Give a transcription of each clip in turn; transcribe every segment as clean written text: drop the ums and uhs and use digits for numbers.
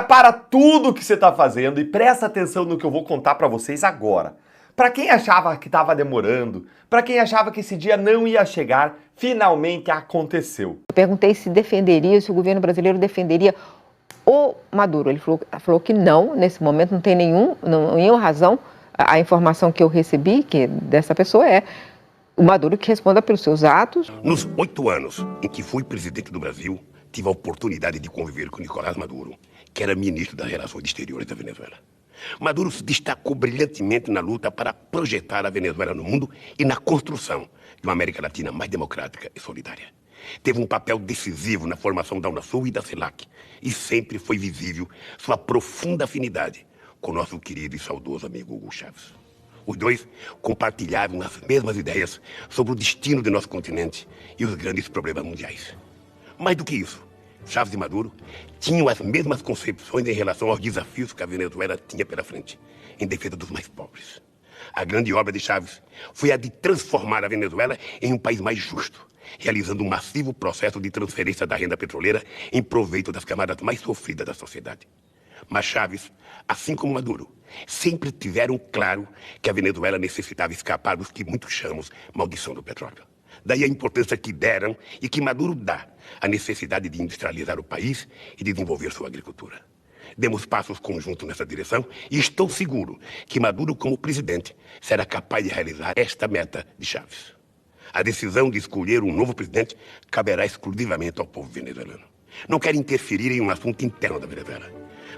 Para tudo que você está fazendo e presta atenção no que eu vou contar para vocês agora. Para quem achava que estava demorando, para quem achava que esse dia não ia chegar, finalmente aconteceu. Eu perguntei se o governo brasileiro defenderia o Maduro. Ele falou que não, nesse momento não tem nenhuma razão. A informação que eu recebi dessa pessoa é o Maduro que responda pelos seus atos. Nos 8 anos em que fui presidente do Brasil, tive a oportunidade de conviver com Nicolás Maduro, que era ministro das Relações Exteriores da Venezuela. Maduro se destacou brilhantemente na luta para projetar a Venezuela no mundo e na construção de uma América Latina mais democrática e solidária. Teve um papel decisivo na formação da Unasul e da CELAC e sempre foi visível sua profunda afinidade com nosso querido e saudoso amigo Hugo Chávez. Os dois compartilhavam as mesmas ideias sobre o destino de nosso continente e os grandes problemas mundiais. Mais do que isso, Chávez e Maduro tinham as mesmas concepções em relação aos desafios que a Venezuela tinha pela frente, em defesa dos mais pobres. A grande obra de Chávez foi a de transformar a Venezuela em um país mais justo, realizando um massivo processo de transferência da renda petroleira em proveito das camadas mais sofridas da sociedade. Mas Chávez, assim como Maduro, sempre tiveram claro que a Venezuela necessitava escapar dos que muitos chamamos maldição do petróleo. Daí a importância que deram e que Maduro dá à necessidade de industrializar o país e desenvolver sua agricultura. Demos passos conjuntos nessa direção e estou seguro que Maduro, como presidente, será capaz de realizar esta meta de Chávez. A decisão de escolher um novo presidente caberá exclusivamente ao povo venezuelano. Não quero interferir em um assunto interno da Venezuela,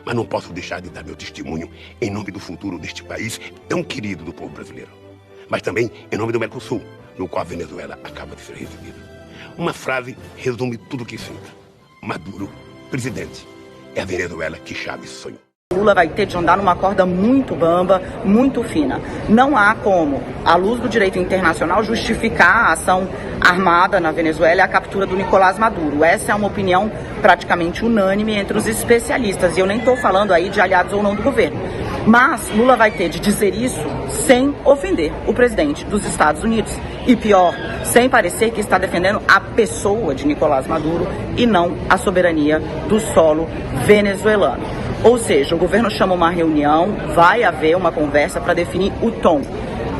mas não posso deixar de dar meu testemunho em nome do futuro deste país tão querido do povo brasileiro. Mas também em nome do Mercosul, no qual a Venezuela acaba de ser recebida. Uma frase resume tudo o que sinto. Maduro, presidente, é a Venezuela que Chávez sonhou. Lula vai ter de andar numa corda muito bamba, muito fina. Não há como, à luz do direito internacional, justificar a ação armada na Venezuela e a captura do Nicolás Maduro. Essa é uma opinião praticamente unânime entre os especialistas. E eu nem estou falando aí de aliados ou não do governo. Mas Lula vai ter de dizer isso sem ofender o presidente dos Estados Unidos. E pior, sem parecer que está defendendo a pessoa de Nicolás Maduro e não a soberania do solo venezuelano. Ou seja, o governo chama uma reunião, vai haver uma conversa para definir o tom.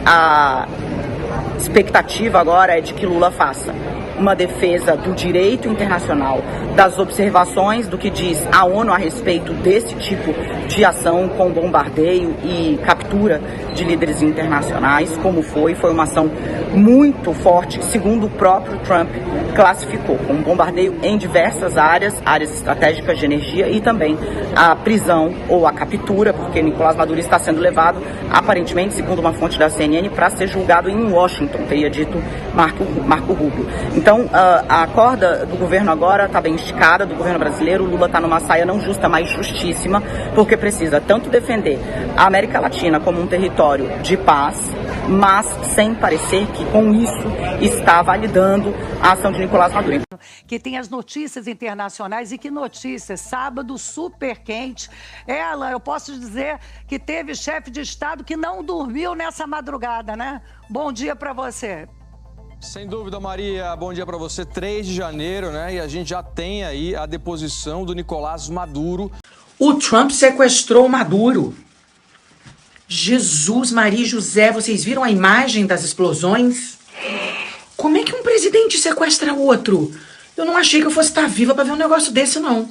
A expectativa agora é de que Lula faça uma defesa do direito internacional, das observações do que diz a ONU a respeito desse tipo de ação com bombardeio e captura de líderes internacionais, como foi uma ação muito forte, segundo o próprio Trump classificou, com bombardeio em diversas áreas estratégicas de energia e também a prisão ou a captura, porque Nicolás Maduro está sendo levado, aparentemente, segundo uma fonte da CNN, para ser julgado em Washington, teria dito Marco Rubio. Então, a corda do governo agora está bem esticada, do governo brasileiro. O Lula está numa saia não justa, mas justíssima, porque precisa tanto defender a América Latina como um território de paz, mas sem parecer que com isso está validando a ação de Nicolás Maduro. Que tem as notícias internacionais e que notícias, sábado super quente. Ela, eu posso dizer que teve chefe de Estado que não dormiu nessa madrugada, né? Bom dia para você. Sem dúvida, Maria. Bom dia para você. 3 de janeiro, né? E a gente já tem aí a deposição do Nicolás Maduro. O Trump sequestrou o Maduro. Jesus, Maria e José, vocês viram a imagem das explosões? Como é que um presidente sequestra outro? Eu não achei que eu fosse estar viva para ver um negócio desse, não.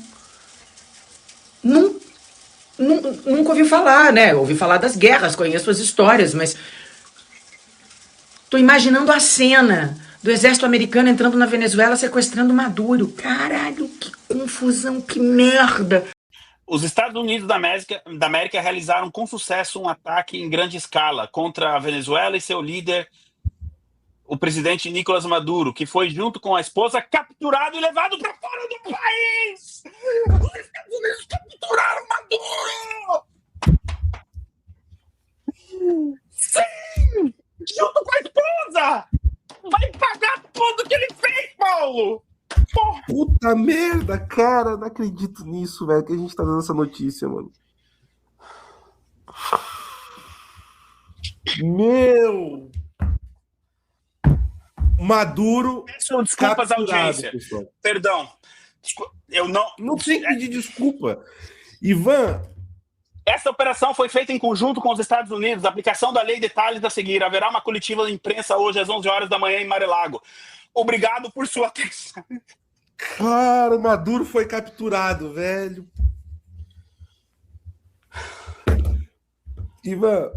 Nunca ouvi falar, né? Ouvi falar das guerras, conheço as histórias, mas... Tô imaginando a cena do exército americano entrando na Venezuela sequestrando Maduro. Caralho, que confusão, que merda. Os Estados Unidos da América realizaram com sucesso um ataque em grande escala contra a Venezuela e seu líder, o presidente Nicolás Maduro, que foi, junto com a esposa, capturado e levado para fora do país! Os Estados Unidos capturaram Maduro! Sim! Junto com a esposa! Vai pagar tudo que ele fez, Paulo! Porra. Puta merda, cara, não acredito nisso, velho, que a gente tá dando essa notícia, mano. Meu! Maduro. Peço desculpas à audiência. Pessoal. Perdão. Eu não... Não tem que pedir desculpa. Ivan... Essa operação foi feita em conjunto com os Estados Unidos. A aplicação da lei, detalhes a seguir. Haverá uma coletiva de imprensa hoje às 11 horas da manhã em Mar-a-Lago. Obrigado por sua atenção. Cara, o Maduro foi capturado, velho. Ivan...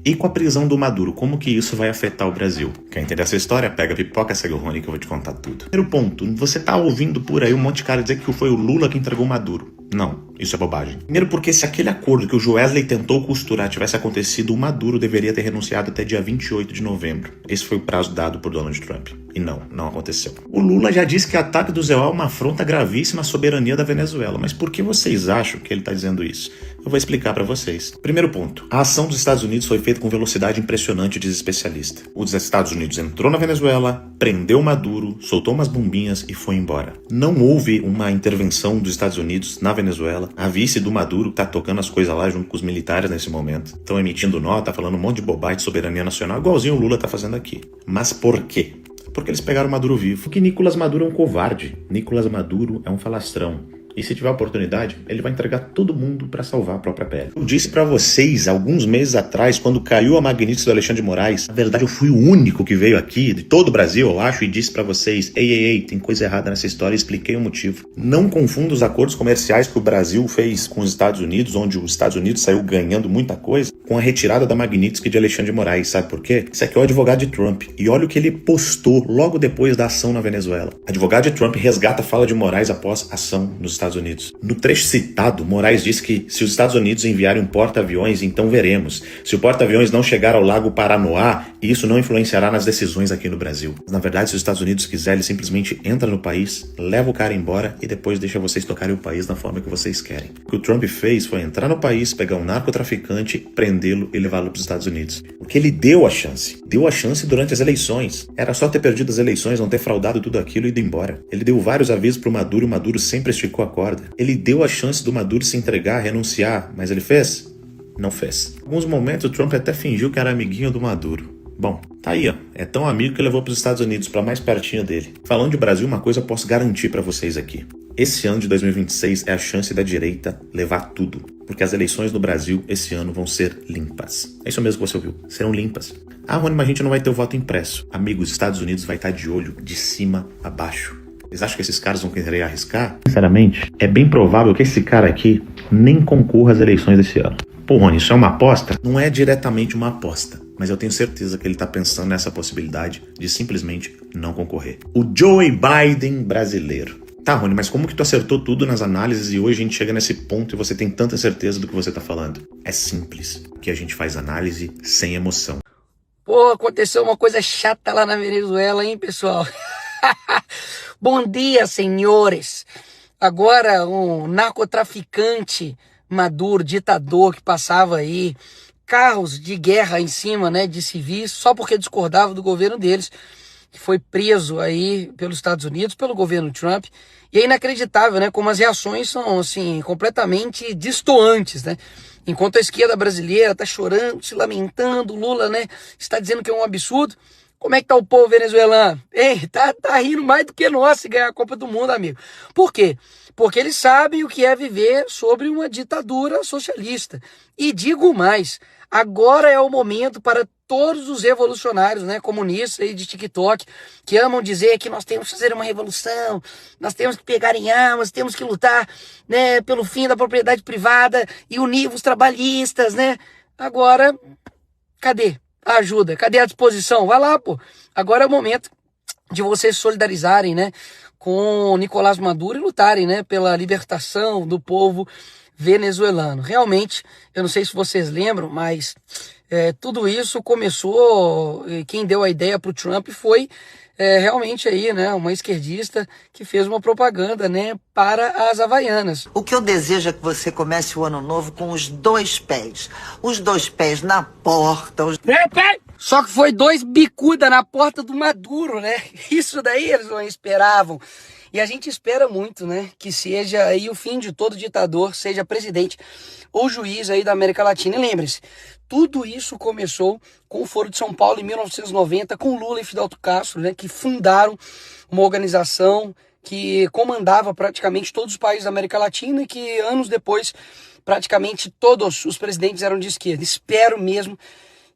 E com a prisão do Maduro, como que isso vai afetar o Brasil? Quer entender essa história? Pega a pipoca, segue o Rony que eu vou te contar tudo. Primeiro ponto, você tá ouvindo por aí um monte de cara dizer que foi o Lula que entregou o Maduro. Não, isso é bobagem. Primeiro porque se aquele acordo que o Joesley tentou costurar tivesse acontecido, o Maduro deveria ter renunciado até dia 28 de novembro. Esse foi o prazo dado por Donald Trump. E não aconteceu. O Lula já disse que o ataque do Zéu é uma afronta gravíssima à soberania da Venezuela. Mas por que vocês acham que ele tá dizendo isso? Eu vou explicar pra vocês. Primeiro ponto. A ação dos Estados Unidos foi feita com velocidade impressionante, diz especialista. Os Estados Unidos entrou na Venezuela, prendeu o Maduro, soltou umas bombinhas e foi embora. Não houve uma intervenção dos Estados Unidos na Venezuela. A vice do Maduro tá tocando as coisas lá junto com os militares nesse momento. Estão emitindo nota, falando um monte de bobagem de soberania nacional, igualzinho o Lula tá fazendo aqui. Mas por quê? Porque eles pegaram o Maduro vivo. Porque Nicolás Maduro é um covarde. Nicolás Maduro é um falastrão. E se tiver oportunidade, ele vai entregar todo mundo pra salvar a própria pele. Eu disse pra vocês, alguns meses atrás, quando caiu a Magnitsky do Alexandre de Moraes, na verdade eu fui o único que veio aqui, de todo o Brasil, eu acho, e disse pra vocês, ei, tem coisa errada nessa história, e expliquei o motivo. Não confunda os acordos comerciais que o Brasil fez com os Estados Unidos, onde os Estados Unidos saiu ganhando muita coisa, com a retirada da Magnitsky de Alexandre de Moraes. Sabe por quê? Isso aqui é o advogado de Trump. E olha o que ele postou logo depois da ação na Venezuela. Advogado de Trump resgata a fala de Moraes após ação nos Estados Unidos. No trecho citado, Moraes diz que se os Estados Unidos enviarem um porta-aviões, então veremos. Se o porta-aviões não chegar ao Lago Paranoá, isso não influenciará nas decisões aqui no Brasil. Mas, na verdade, se os Estados Unidos quiserem, ele simplesmente entra no país, leva o cara embora e depois deixa vocês tocarem o país da forma que vocês querem. O que o Trump fez foi entrar no país, pegar um narcotraficante, prendê-lo e levá-lo para os Estados Unidos. Porque ele deu a chance. Deu a chance durante as eleições. Era só ter perdido as eleições, não ter fraudado tudo aquilo e ido embora. Ele deu vários avisos pro Maduro e o Maduro sempre esticou a corda. Ele deu a chance do Maduro se entregar, renunciar, mas ele fez? Não fez. Em alguns momentos o Trump até fingiu que era amiguinho do Maduro. Bom, tá aí, ó. É tão amigo que levou para os Estados Unidos, para mais pertinho dele. Falando de Brasil, uma coisa eu posso garantir para vocês aqui. Esse ano de 2026 é a chance da direita levar tudo. Porque as eleições no Brasil esse ano vão ser limpas. É isso mesmo que você ouviu. Serão limpas. Ah, Rony, mas a gente não vai ter o voto impresso. Amigo, os Estados Unidos vai estar de olho de cima a baixo. Vocês acham que esses caras vão querer arriscar? Sinceramente, é bem provável que esse cara aqui nem concorra às eleições desse ano. Pô, Rony, isso é uma aposta? Não é diretamente uma aposta, mas eu tenho certeza que ele tá pensando nessa possibilidade de simplesmente não concorrer. O Joe Biden brasileiro. Tá, Rony, mas como que tu acertou tudo nas análises e hoje a gente chega nesse ponto e você tem tanta certeza do que você tá falando? É simples, que a gente faz análise sem emoção. Pô, aconteceu uma coisa chata lá na Venezuela, hein, pessoal? Bom dia, senhores. Agora, um narcotraficante Maduro, ditador que passava aí carros de guerra em cima, né, de civis, só porque discordava do governo deles, que foi preso aí pelos Estados Unidos, pelo governo Trump. E é inacreditável, né, como as reações são, assim, completamente distoantes, né? Enquanto a esquerda brasileira está chorando, se lamentando, Lula, né, está dizendo que é um absurdo. Como é que tá o povo venezuelano? Ei, tá rindo mais do que nós se ganhar a Copa do Mundo, amigo. Por quê? Porque eles sabem o que é viver sobre uma ditadura socialista. E digo mais, agora é o momento para todos os revolucionários, né, comunistas aí de TikTok, que amam dizer que nós temos que fazer uma revolução, nós temos que pegar em armas, temos que lutar, né, pelo fim da propriedade privada e unir os trabalhistas, né? Agora, cadê a ajuda? Cadê a disposição? Vai lá, pô. Agora é o momento de vocês se solidarizarem, né, com Nicolás Maduro e lutarem, né, pela libertação do povo venezuelano. Realmente, eu não sei se vocês lembram, mas tudo isso começou, quem deu a ideia para o Trump foi realmente aí, né, uma esquerdista que fez uma propaganda, né, para as Havaianas. O que eu desejo é que você comece o ano novo com os dois pés na porta. Só que foi 2 bicuda na porta do Maduro, né? Isso daí eles não esperavam. E a gente espera muito, né, que seja aí o fim de todo ditador, seja presidente ou juiz aí da América Latina. E lembre-se, tudo isso começou com o Foro de São Paulo em 1990, com Lula e Fidel Castro, né, que fundaram uma organização que comandava praticamente todos os países da América Latina e que anos depois praticamente todos os presidentes eram de esquerda. Espero mesmo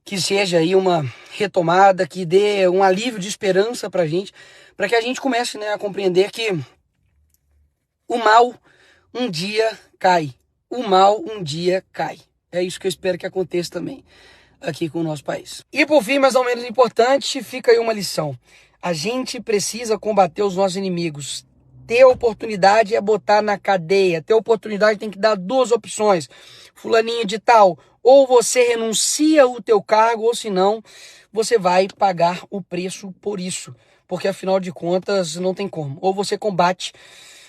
que seja aí uma retomada, que dê um alívio de esperança para que a gente comece, né, a compreender que o mal um dia cai. O mal um dia cai. É isso que eu espero que aconteça também aqui com o nosso país. E por fim, mas não menos importante, fica aí uma lição. A gente precisa combater os nossos inimigos. Ter oportunidade é botar na cadeia. Ter oportunidade tem que dar duas opções. Fulaninho de tal, ou você renuncia o teu cargo, ou senão você vai pagar o preço por isso. Porque afinal de contas não tem como. Ou você combate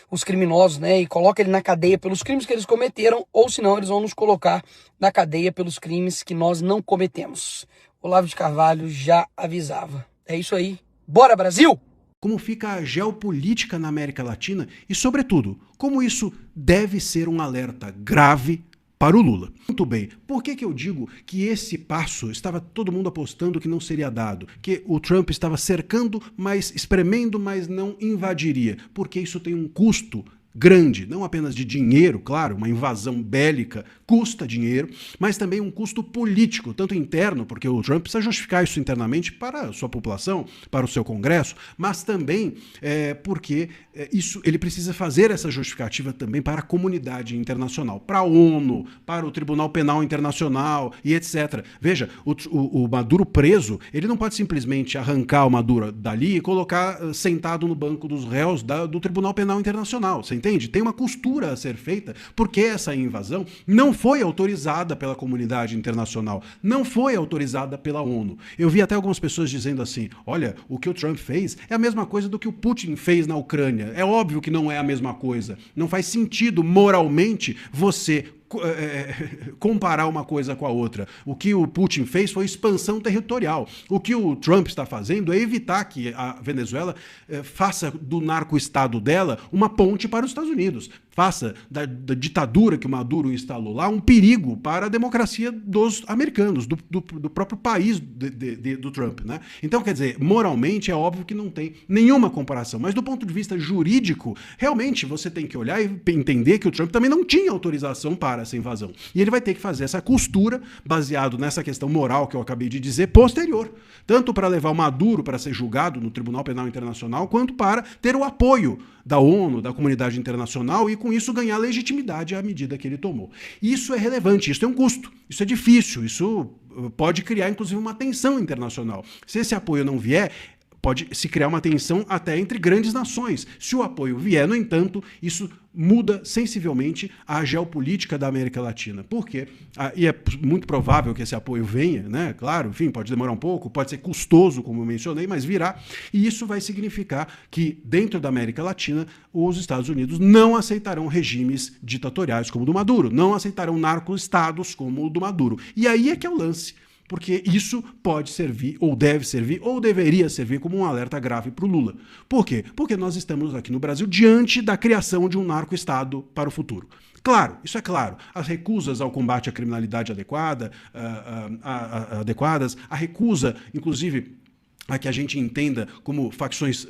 os criminosos, né, e coloca ele na cadeia pelos crimes que eles cometeram, ou senão eles vão nos colocar na cadeia pelos crimes que nós não cometemos. Olavo de Carvalho já avisava. É isso aí. Bora, Brasil! Como fica a geopolítica na América Latina e, sobretudo, como isso deve ser um alerta grave para o Lula. Muito bem, por que eu digo que esse passo estava todo mundo apostando que não seria dado? Que o Trump estava cercando, mas espremendo, mas não invadiria? Porque isso tem um custo grande, não apenas de dinheiro, claro, uma invasão bélica custa dinheiro, mas também um custo político, tanto interno, porque o Trump precisa justificar isso internamente para a sua população, para o seu Congresso, mas também porque ele precisa fazer essa justificativa também para a comunidade internacional, para a ONU, para o Tribunal Penal Internacional e etc. Veja, o Maduro preso, ele não pode simplesmente arrancar o Maduro dali e colocar sentado no banco dos réus do Tribunal Penal Internacional, você entende? Tem uma costura a ser feita, porque essa invasão não foi autorizada pela comunidade internacional, não foi autorizada pela ONU. Eu vi até algumas pessoas dizendo assim, olha, o que o Trump fez é a mesma coisa do que o Putin fez na Ucrânia. É óbvio que não é a mesma coisa. Não faz sentido moralmente você comparar uma coisa com a outra. O que o Putin fez foi expansão territorial. O que o Trump está fazendo é evitar que a Venezuela faça do narco-estado dela uma ponte para os Estados Unidos. Faça da ditadura que o Maduro instalou lá um perigo para a democracia dos americanos, do próprio país do Trump, né? Então, quer dizer, moralmente é óbvio que não tem nenhuma comparação, mas do ponto de vista jurídico, realmente você tem que olhar e entender que o Trump também não tinha autorização para essa invasão. E ele vai ter que fazer essa costura, baseado nessa questão moral que eu acabei de dizer, posterior, tanto para levar o Maduro para ser julgado no Tribunal Penal Internacional, quanto para ter o apoio da ONU, da comunidade internacional, e com isso ganhar legitimidade à medida que ele tomou. Isso é relevante, isso tem um custo, isso é difícil, isso pode criar inclusive uma tensão internacional. Se esse apoio não vier, pode se criar uma tensão até entre grandes nações. Se o apoio vier, no entanto, isso muda sensivelmente a geopolítica da América Latina. Por quê? E é muito provável que esse apoio venha, né? Claro, enfim, pode demorar um pouco, pode ser custoso, como eu mencionei, mas virá. E isso vai significar que, dentro da América Latina, os Estados Unidos não aceitarão regimes ditatoriais como o do Maduro, não aceitarão narco-estados como o do Maduro. E aí é que é o lance. Porque isso pode servir, ou deve servir, ou deveria servir como um alerta grave para o Lula. Por quê? Porque nós estamos aqui no Brasil diante da criação de um narco-estado para o futuro. Claro, isso é claro. As recusas ao combate à criminalidade adequadas, a recusa, inclusive, a que a gente entenda como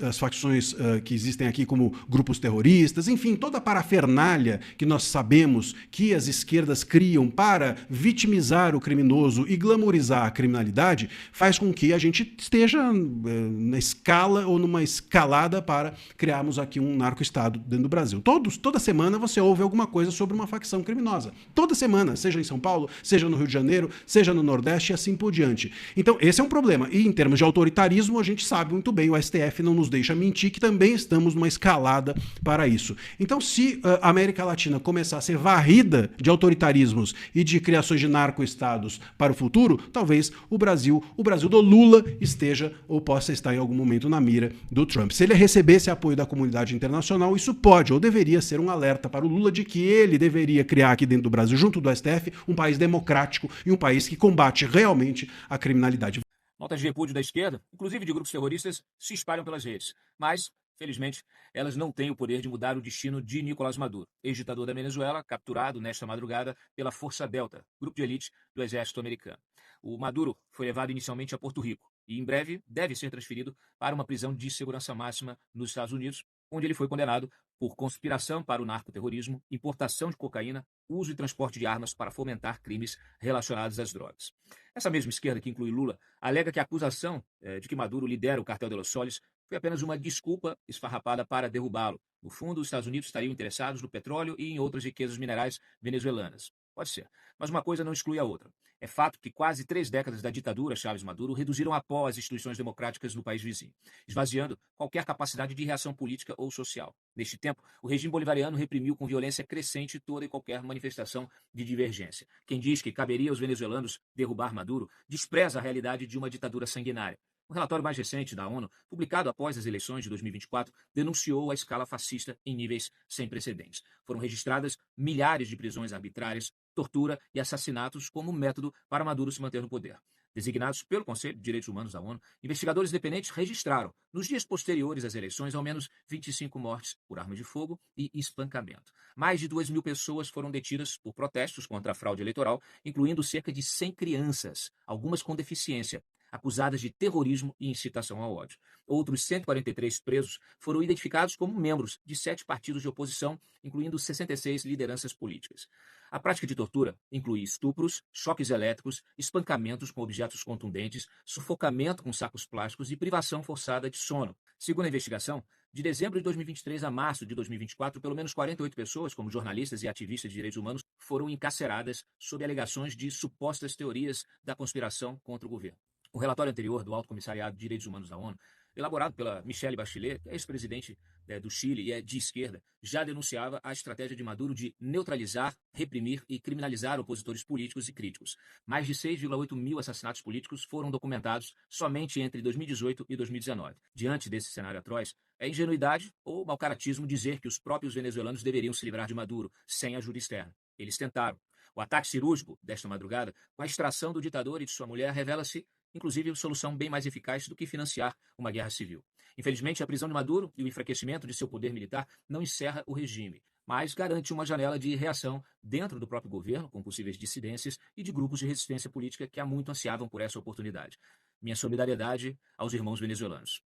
as facções que existem aqui como grupos terroristas, enfim, toda a parafernália que nós sabemos que as esquerdas criam para vitimizar o criminoso e glamorizar a criminalidade, faz com que a gente esteja na escala ou numa escalada para criarmos aqui um narco-estado dentro do Brasil. Toda semana você ouve alguma coisa sobre uma facção criminosa. Toda semana, seja em São Paulo, seja no Rio de Janeiro, seja no Nordeste e assim por diante. Então, esse é um problema. E em termos de autoritarismo, a gente sabe muito bem, o STF não nos deixa mentir que também estamos numa escalada para isso. Então, se a América Latina começar a ser varrida de autoritarismos e de criações de narco-estados para o futuro, talvez o Brasil do Lula esteja ou possa estar em algum momento na mira do Trump. Se ele receber esse apoio da comunidade internacional, isso pode ou deveria ser um alerta para o Lula de que ele deveria criar aqui dentro do Brasil, junto do STF, um país democrático e um país que combate realmente a criminalidade. Notas de repúdio da esquerda, inclusive de grupos terroristas, se espalham pelas redes. Mas, felizmente, elas não têm o poder de mudar o destino de Nicolás Maduro, ex-ditador da Venezuela, capturado nesta madrugada pela Força Delta, grupo de elite do exército americano. O Maduro foi levado inicialmente a Porto Rico e, em breve, deve ser transferido para uma prisão de segurança máxima nos Estados Unidos, onde ele foi condenado por conspiração para o narcoterrorismo, importação de cocaína, uso e transporte de armas para fomentar crimes relacionados às drogas. Essa mesma esquerda, que inclui Lula, alega que a acusação de que Maduro lidera o cartel de Los Soles foi apenas uma desculpa esfarrapada para derrubá-lo. No fundo, os Estados Unidos estariam interessados no petróleo e em outras riquezas minerais venezuelanas. Pode ser, mas uma coisa não exclui a outra. É fato que quase 3 décadas da ditadura Chávez Maduro reduziram a pó as instituições democráticas no país vizinho, esvaziando qualquer capacidade de reação política ou social. Neste tempo, o regime bolivariano reprimiu com violência crescente toda e qualquer manifestação de divergência. Quem diz que caberia aos venezuelanos derrubar Maduro despreza a realidade de uma ditadura sanguinária. O relatório mais recente da ONU, publicado após as eleições de 2024, denunciou a escala fascista em níveis sem precedentes. Foram registradas milhares de prisões arbitrárias, tortura e assassinatos como método para Maduro se manter no poder. Designados pelo Conselho de Direitos Humanos da ONU, investigadores independentes registraram, nos dias posteriores às eleições, ao menos 25 mortes por arma de fogo e espancamento. Mais de 2.000 pessoas foram detidas por protestos contra a fraude eleitoral, incluindo cerca de 100 crianças, algumas com deficiência, acusadas de terrorismo e incitação ao ódio. Outros 143 presos foram identificados como membros de 7 partidos de oposição, incluindo 66 lideranças políticas. A prática de tortura inclui estupros, choques elétricos, espancamentos com objetos contundentes, sufocamento com sacos plásticos e privação forçada de sono. Segundo a investigação, de dezembro de 2023 a março de 2024, pelo menos 48 pessoas, como jornalistas e ativistas de direitos humanos, foram encarceradas sob alegações de supostas teorias da conspiração contra o governo. O relatório anterior do Alto Comissariado de Direitos Humanos da ONU, elaborado pela Michelle Bachelet, ex-presidente do Chile e é de esquerda, já denunciava a estratégia de Maduro de neutralizar, reprimir e criminalizar opositores políticos e críticos. Mais de 6,8 mil assassinatos políticos foram documentados somente entre 2018 e 2019. Diante desse cenário atroz, é ingenuidade ou mau caratismo dizer que os próprios venezuelanos deveriam se livrar de Maduro, sem ajuda externa. Eles tentaram. O ataque cirúrgico desta madrugada, com a extração do ditador e de sua mulher, revela-se inclusive solução bem mais eficaz do que financiar uma guerra civil. Infelizmente, a prisão de Maduro e o enfraquecimento de seu poder militar não encerra o regime, mas garante uma janela de reação dentro do próprio governo, com possíveis dissidências e de grupos de resistência política que há muito ansiavam por essa oportunidade. Minha solidariedade aos irmãos venezuelanos.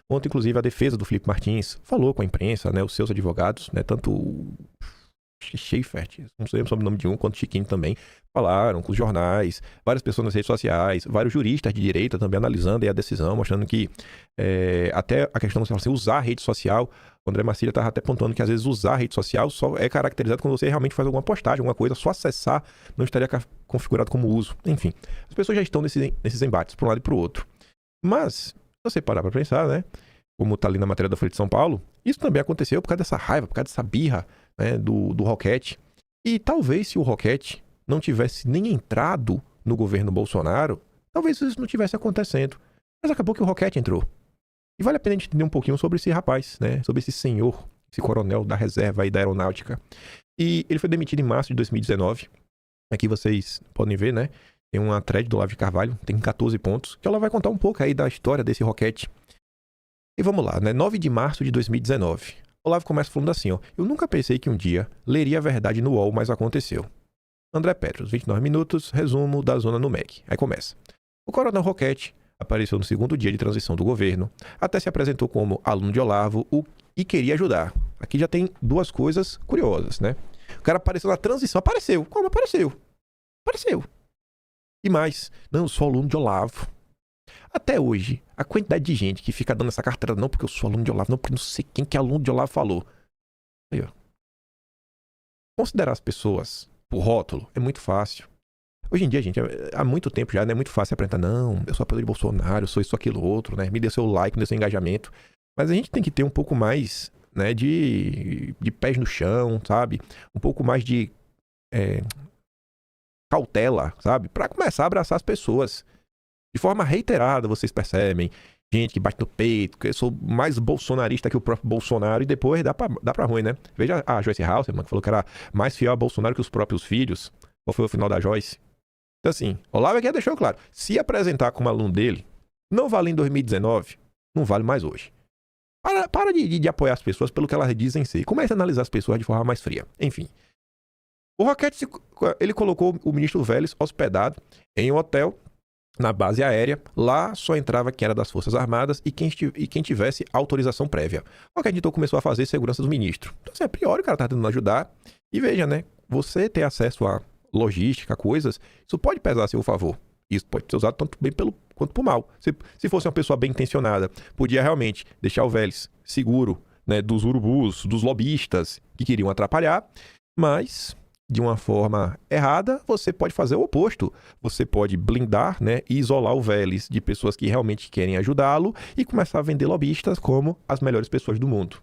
Ontem, inclusive, a defesa do Felipe Martins falou com a imprensa, né, os seus advogados, né, tanto Schaefert, não sei o sobrenome de um, quanto Chiquinho também, falaram com os jornais, várias pessoas nas redes sociais, vários juristas de direita também analisando a decisão, mostrando que até a questão de assim, usar a rede social, o André Marcília estava até apontando que às vezes usar a rede social só é caracterizado quando você realmente faz alguma postagem, alguma coisa, só acessar não estaria configurado como uso. Enfim, as pessoas já estão nesses embates, para um lado e para o outro. Mas, se você parar para pensar, né, como está ali na matéria da Folha de São Paulo, isso também aconteceu por causa dessa raiva, por causa dessa birra, né, do Roquette. E talvez se o Roquette não tivesse nem entrado no governo Bolsonaro, talvez isso não tivesse acontecendo. Mas acabou que o Roquette entrou. E vale a pena a gente entender um pouquinho sobre esse rapaz, né, sobre esse senhor, esse coronel da reserva e da aeronáutica. E ele foi demitido em março de 2019. Aqui vocês podem ver, né, tem uma thread do Olavo de Carvalho, tem 14 pontos, que ela vai contar um pouco aí da história desse Roquette. E vamos lá, né, 9 de março de 2019. Olavo começa falando assim, ó. Eu nunca pensei que um dia leria a verdade no UOL, mas aconteceu. André Petros, 29 minutos, resumo da zona no MEC. Aí começa. O coronel Roquette apareceu no segundo dia de transição do governo, até se apresentou como aluno de Olavo e queria ajudar. Aqui já tem duas coisas curiosas, né? O cara apareceu na transição, apareceu. Como apareceu? Apareceu. E mais, não, eu sou aluno de Olavo. Até hoje, a quantidade de gente que fica dando essa carteira, não porque eu sou aluno de Olavo, não porque não sei quem que é aluno de Olavo falou. Aí, ó. Considerar as pessoas por rótulo é muito fácil. Hoje em dia, gente, há muito tempo já, né, é muito fácil apresentar, não, eu sou apoiador de Bolsonaro, eu sou isso, aquilo, outro, né, me dê seu like, me dê seu engajamento. Mas a gente tem que ter um pouco mais, né, de pés no chão, sabe? Um pouco mais de cautela, sabe? Pra começar a abraçar as pessoas. De forma reiterada, vocês percebem, gente que bate no peito, que eu sou mais bolsonarista que o próprio Bolsonaro, e depois dá pra ruim, né? Veja a Joyce Hasselman, que falou que era mais fiel a Bolsonaro que os próprios filhos. Qual foi o final da Joyce? Então assim, Olavo aqui deixou claro, se apresentar como aluno dele, não vale em 2019, não vale mais hoje. Para de apoiar as pessoas pelo que elas dizem ser. Comece a analisar as pessoas de forma mais fria. Enfim. O Roquette, ele colocou o ministro Vélez hospedado em um hotel na base aérea. Lá só entrava quem era das Forças Armadas e quem tivesse autorização prévia. O que a gente então começou a fazer segurança do ministro. Então, assim, a priori, o cara tá tentando ajudar. E veja, né? Você ter acesso a logística, coisas, isso pode pesar a seu favor. Isso pode ser usado tanto bem quanto por mal. Se fosse uma pessoa bem intencionada, podia realmente deixar o Vélez seguro, né, dos urubus, dos lobistas que queriam atrapalhar, mas de uma forma errada, você pode fazer o oposto. Você pode blindar, né, e isolar o Vélez de pessoas que realmente querem ajudá-lo e começar a vender lobistas como as melhores pessoas do mundo.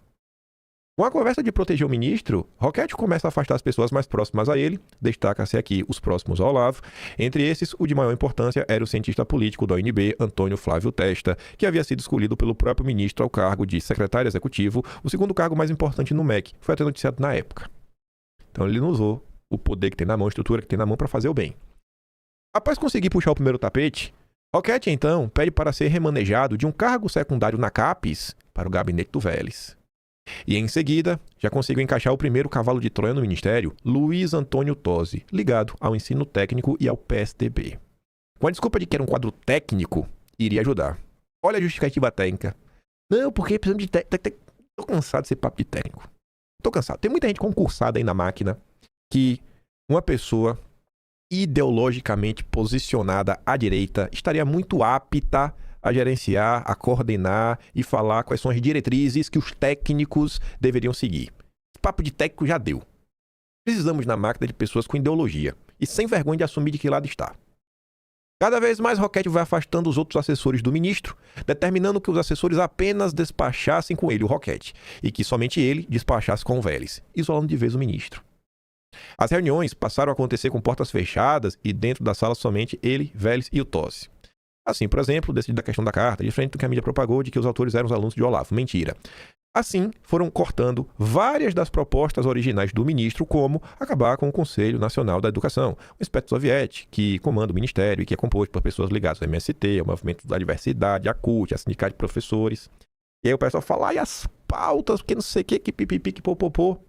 Com a conversa de proteger o ministro, Roquette começa a afastar as pessoas mais próximas a ele. Destaca-se aqui os próximos ao Olavo. Entre esses, o de maior importância era o cientista político da ONB, Antônio Flávio Testa, que havia sido escolhido pelo próprio ministro ao cargo de secretário executivo, o segundo cargo mais importante no MEC. Foi até noticiado na época. Então ele não usou o poder que tem na mão, a estrutura que tem na mão para fazer o bem. Após conseguir puxar o primeiro tapete, Roquette então pede para ser remanejado de um cargo secundário na CAPES para o gabinete do Vélez. E em seguida, já conseguiu encaixar o primeiro cavalo de Troia no ministério, Luiz Antônio Tosi, ligado ao ensino técnico e ao PSDB. Com a desculpa de que era um quadro técnico, iria ajudar. Olha a justificativa técnica. Não, porque precisamos de técnico. Tô cansado de ser papo de técnico. Tô cansado. Tem muita gente concursada aí na máquina que uma pessoa ideologicamente posicionada à direita estaria muito apta a gerenciar, a coordenar e falar quais são as diretrizes que os técnicos deveriam seguir. Esse papo de técnico já deu. Precisamos na máquina de pessoas com ideologia e sem vergonha de assumir de que lado está. Cada vez mais Roquette vai afastando os outros assessores do ministro, determinando que os assessores apenas despachassem com ele, o Roquette, e que somente ele despachasse com o Vélez, isolando de vez o ministro. As reuniões passaram a acontecer com portas fechadas e dentro da sala somente ele, Vélez e o Tosi. Assim, por exemplo, decidido a questão da carta, diferente do que a mídia propagou de que os autores eram os alunos de Olavo. Mentira. Assim, foram cortando várias das propostas originais do ministro, como acabar com o Conselho Nacional da Educação, um espécie soviético que comanda o ministério e que é composto por pessoas ligadas ao MST, ao Movimento da Diversidade, à CUT, a Sindicato de Professores. E aí o pessoal fala, e as pautas, porque não sei o que pipipi, que popopô.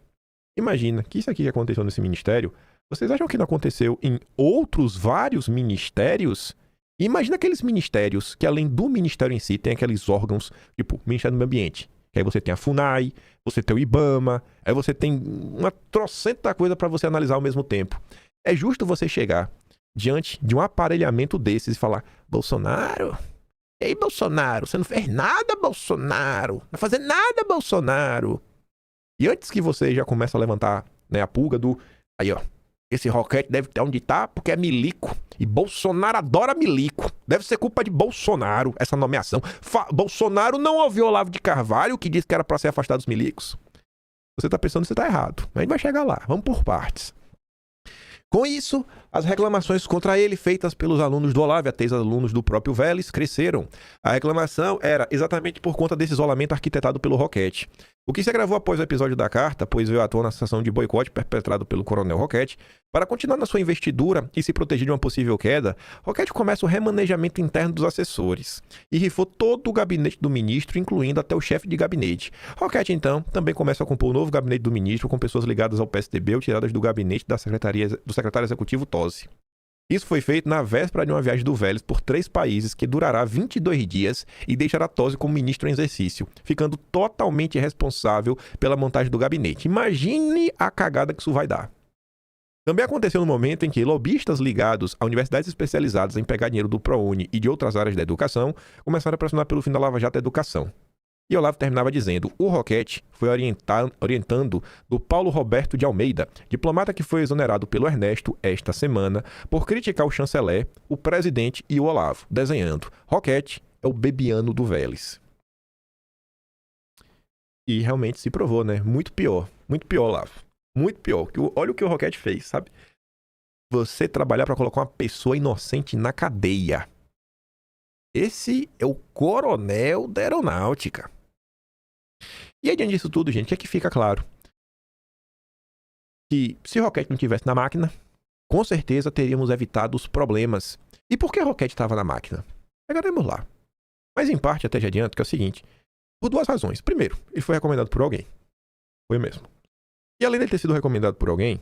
Imagina que isso aqui que aconteceu nesse ministério, vocês acham que não aconteceu em outros vários ministérios? Imagina aqueles ministérios que, além do ministério em si, tem aqueles órgãos, tipo, Ministério do Meio Ambiente. Que aí você tem a FUNAI, você tem o IBAMA, aí você tem uma trocenta coisa para você analisar ao mesmo tempo. É justo você chegar diante de um aparelhamento desses e falar, Bolsonaro? E aí, Bolsonaro? Você não fez nada, Bolsonaro? Não vai fazer nada, Bolsonaro? E antes que você já comece a levantar, né, a pulga do... Aí, ó. Esse Roquette deve estar onde tá porque é milico. E Bolsonaro adora milico. Deve ser culpa de Bolsonaro, essa nomeação. Bolsonaro não ouviu Olavo de Carvalho, que disse que era para ser afastado dos milicos. Você tá pensando que você tá errado. A gente vai chegar lá. Vamos por partes. Com isso, as reclamações contra ele feitas pelos alunos do Olavo e até os alunos do próprio Vélez cresceram. A reclamação era exatamente por conta desse isolamento arquitetado pelo Roquette. O que se agravou após o episódio da carta, pois veio à tona a ação de boicote perpetrado pelo coronel Roquette. Para continuar na sua investidura e se proteger de uma possível queda, Roquette começa o remanejamento interno dos assessores e rifou todo o gabinete do ministro, incluindo até o chefe de gabinete. Roquette, então, também começa a compor o novo gabinete do ministro com pessoas ligadas ao PSDB ou tiradas do gabinete do secretário executivo Tosi. Isso foi feito na véspera de uma viagem do Vélez por 3 países que durará 22 dias e deixará Tosi como ministro em exercício, ficando totalmente responsável pela montagem do gabinete. Imagine a cagada que isso vai dar. Também aconteceu no momento em que lobistas ligados a universidades especializadas em pegar dinheiro do ProUni e de outras áreas da educação começaram a pressionar pelo fim da Lava Jato da Educação. E Olavo terminava dizendo, o Roquette foi orientando do Paulo Roberto de Almeida, diplomata que foi exonerado pelo Ernesto esta semana por criticar o chanceler, o presidente e o Olavo, desenhando, Roquette é o Bebiano do Vélez. E realmente se provou, né? Muito pior, Olavo. Muito pior. Olha o que o Roquette fez, sabe? Você trabalhar para colocar uma pessoa inocente na cadeia. Esse é o coronel da aeronáutica. E aí, diante disso tudo, gente, o que é que fica claro? Que se Roquette não estivesse na máquina, com certeza teríamos evitado os problemas. E por que Roquette estava na máquina? Chegaremos lá. Mas em parte, até já adianto, que é o seguinte. Por 2 razões. Primeiro, ele foi recomendado por alguém. Foi mesmo. E além de ter sido recomendado por alguém,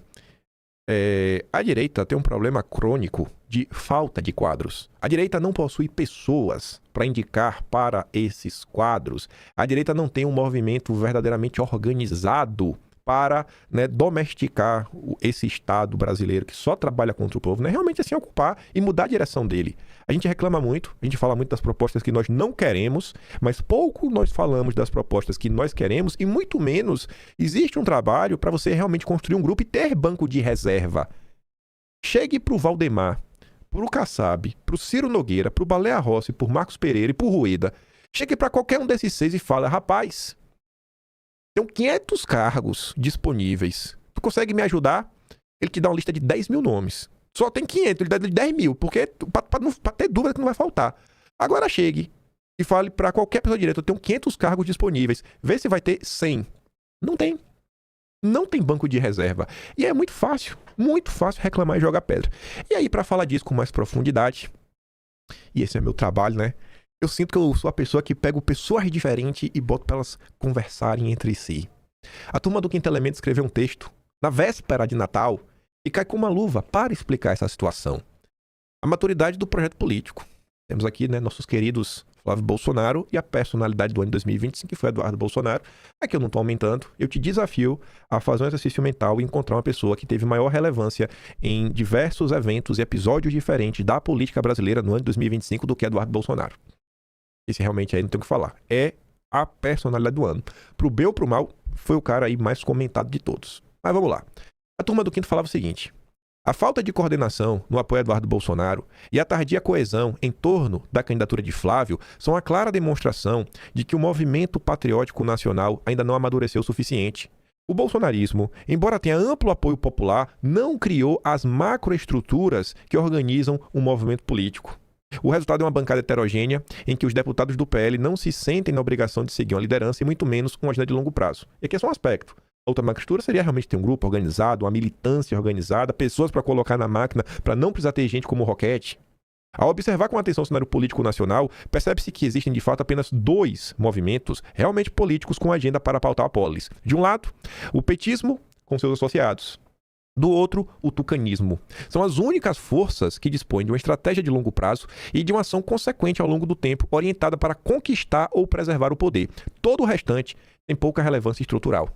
A direita tem um problema crônico de falta de quadros. A direita não possui pessoas para indicar para esses quadros. A direita não tem um movimento verdadeiramente organizado para, né, domesticar esse Estado brasileiro que só trabalha contra o povo, né, realmente assim ocupar e mudar a direção dele. A gente reclama muito, a gente fala muito das propostas que nós não queremos, mas pouco nós falamos das propostas que nós queremos e muito menos existe um trabalho para você realmente construir um grupo e ter banco de reserva. Chegue para o Valdemar, para o Kassab, para o Ciro Nogueira, para o Baleia Rossi, para o Marcos Pereira e para o Rueda. Chegue para qualquer um desses 6 e fala, rapaz, tem 500 cargos disponíveis. Tu consegue me ajudar? Ele te dá uma lista de 10 mil nomes. Só tem 500, ele dá de 10 mil, porque para ter dúvida que não vai faltar. Agora chegue e fale para qualquer pessoa direita, eu tenho 500 cargos disponíveis. Vê se vai ter 100. Não tem. Não tem banco de reserva. E é muito fácil reclamar e jogar pedra. E aí, para falar disso com mais profundidade, e esse é meu trabalho, né? Eu sinto que eu sou a pessoa que pego pessoas diferentes e boto para elas conversarem entre si. A turma do Quinto Elemento escreveu um texto na véspera de Natal e cai com uma luva para explicar essa situação. A maturidade do projeto político. Temos aqui, né, nossos queridos Flávio Bolsonaro e a personalidade do ano de 2025, que foi Eduardo Bolsonaro. Aqui eu não estou aumentando. Eu te desafio a fazer um exercício mental e encontrar uma pessoa que teve maior relevância em diversos eventos e episódios diferentes da política brasileira no ano de 2025 do que Eduardo Bolsonaro. Esse realmente aí não tem o que falar. É a personalidade do ano. Pro bem ou pro mal, foi o cara aí mais comentado de todos. Mas vamos lá. A turma do Quinto falava o seguinte: a falta de coordenação no apoio a Eduardo Bolsonaro e a tardia coesão em torno da candidatura de Flávio são a clara demonstração de que o movimento patriótico nacional ainda não amadureceu o suficiente. O bolsonarismo, embora tenha amplo apoio popular, não criou as macroestruturas que organizam um movimento político. O resultado é uma bancada heterogênea em que os deputados do PL não se sentem na obrigação de seguir uma liderança e muito menos uma agenda de longo prazo. E aqui é só um aspecto. A outra macroestrutura seria realmente ter um grupo organizado, uma militância organizada, pessoas para colocar na máquina para não precisar ter gente como o Roquete. Ao observar com atenção o cenário político nacional, percebe-se que existem de fato apenas 2 movimentos realmente políticos com agenda para pautar a polis. De um lado, o petismo com seus associados. Do outro, o tucanismo. São as únicas forças que dispõem de uma estratégia de longo prazo e de uma ação consequente ao longo do tempo, orientada para conquistar ou preservar o poder. Todo o restante tem pouca relevância estrutural.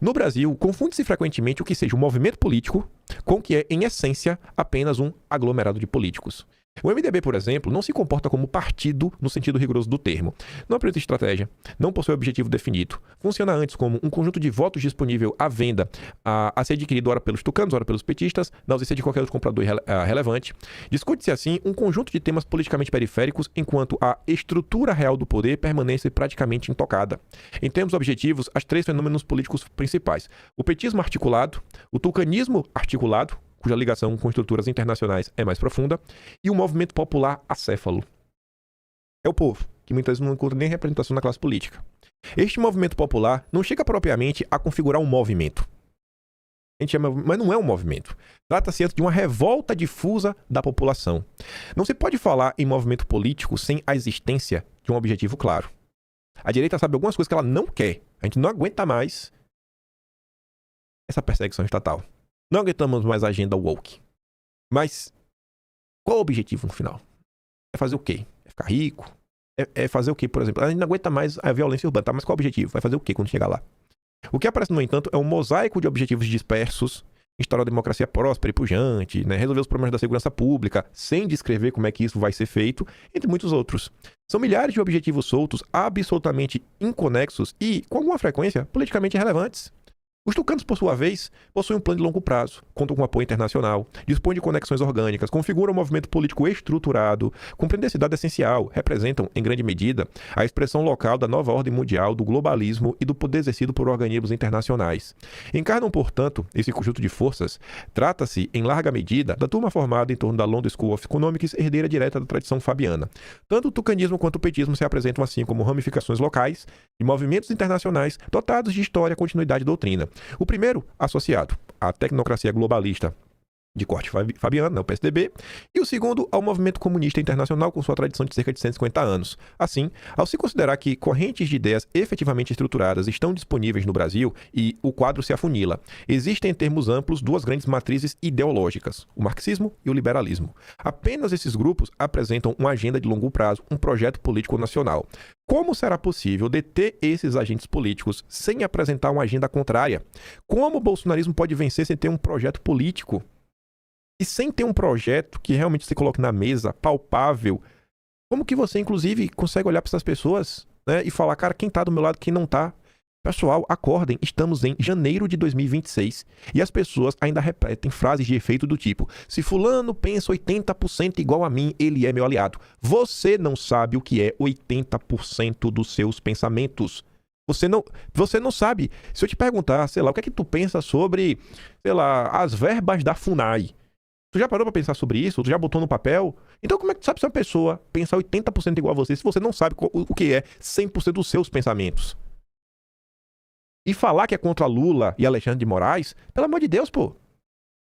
No Brasil, confunde-se frequentemente o que seja um movimento político com o que é, em essência, apenas um aglomerado de políticos. O MDB, por exemplo, não se comporta como partido no sentido rigoroso do termo. Não apresenta estratégia, não possui objetivo definido. Funciona antes como um conjunto de votos disponível à venda a ser adquirido ora pelos tucanos, ora pelos petistas, na ausência de qualquer outro comprador relevante. Discute-se assim um conjunto de temas politicamente periféricos, enquanto a estrutura real do poder permanece praticamente intocada. Em termos objetivos, há 3 fenômenos políticos principais: o petismo articulado, o tucanismo articulado, cuja ligação com estruturas internacionais é mais profunda, e o movimento popular acéfalo. É o povo, que muitas vezes não encontra nem representação na classe política. Este movimento popular não chega propriamente a configurar um movimento. A gente chama, mas não é um movimento. Trata-se de uma revolta difusa da população. Não se pode falar em movimento político sem a existência de um objetivo claro. A direita sabe algumas coisas que ela não quer. A gente não aguenta mais essa perseguição estatal. Não aguentamos mais a agenda woke. Mas qual é o objetivo no final? É fazer o quê? É ficar rico? É fazer o quê, por exemplo? A gente não aguenta mais a violência urbana, tá? Mas qual é o objetivo? Vai fazer o quê quando chegar lá? O que aparece, no entanto, é um mosaico de objetivos dispersos: instaurar a democracia próspera e pujante, né? Resolver os problemas da segurança pública, sem descrever como é que isso vai ser feito, entre muitos outros. São milhares de objetivos soltos, absolutamente inconexos e, com alguma frequência, politicamente irrelevantes. Os tucanos, por sua vez, possuem um plano de longo prazo, contam com apoio internacional, dispõem de conexões orgânicas, configuram um movimento político estruturado, compreendem esse dado essencial, representam, em grande medida, a expressão local da nova ordem mundial, do globalismo e do poder exercido por organismos internacionais. Encarnam, portanto, esse conjunto de forças. Trata-se, em larga medida, da turma formada em torno da London School of Economics, herdeira direta da tradição fabiana. Tanto o tucanismo quanto o petismo se apresentam assim como ramificações locais de movimentos internacionais dotados de história, continuidade e doutrina. O primeiro, associado à tecnocracia globalista de corte fabiano, né, o PSDB, e o segundo ao Movimento Comunista Internacional, com sua tradição de cerca de 150 anos. Assim, ao se considerar que correntes de ideias efetivamente estruturadas estão disponíveis no Brasil e o quadro se afunila, existem em termos amplos duas grandes matrizes ideológicas, o marxismo e o liberalismo. Apenas esses grupos apresentam uma agenda de longo prazo, um projeto político nacional. Como será possível deter esses agentes políticos sem apresentar uma agenda contrária? Como o bolsonarismo pode vencer sem ter um projeto político? E sem ter um projeto que realmente se coloque na mesa, palpável, como que você, inclusive, consegue olhar para essas pessoas, né, e falar, cara, quem tá do meu lado, quem não tá? Pessoal, acordem, estamos em janeiro de 2026 e as pessoas ainda repetem frases de efeito do tipo: se fulano pensa 80% igual a mim, ele é meu aliado. Você não sabe o que é 80% dos seus pensamentos. Você não sabe. Se eu te perguntar, sei lá, o que é que tu pensa sobre, sei lá, as verbas da FUNAI? Tu já parou pra pensar sobre isso? Tu já botou no papel? Então como é que tu sabe se uma pessoa pensa 80% igual a você se você não sabe o que é 100% dos seus pensamentos? E falar que é contra Lula e Alexandre de Moraes, pelo amor de Deus, pô.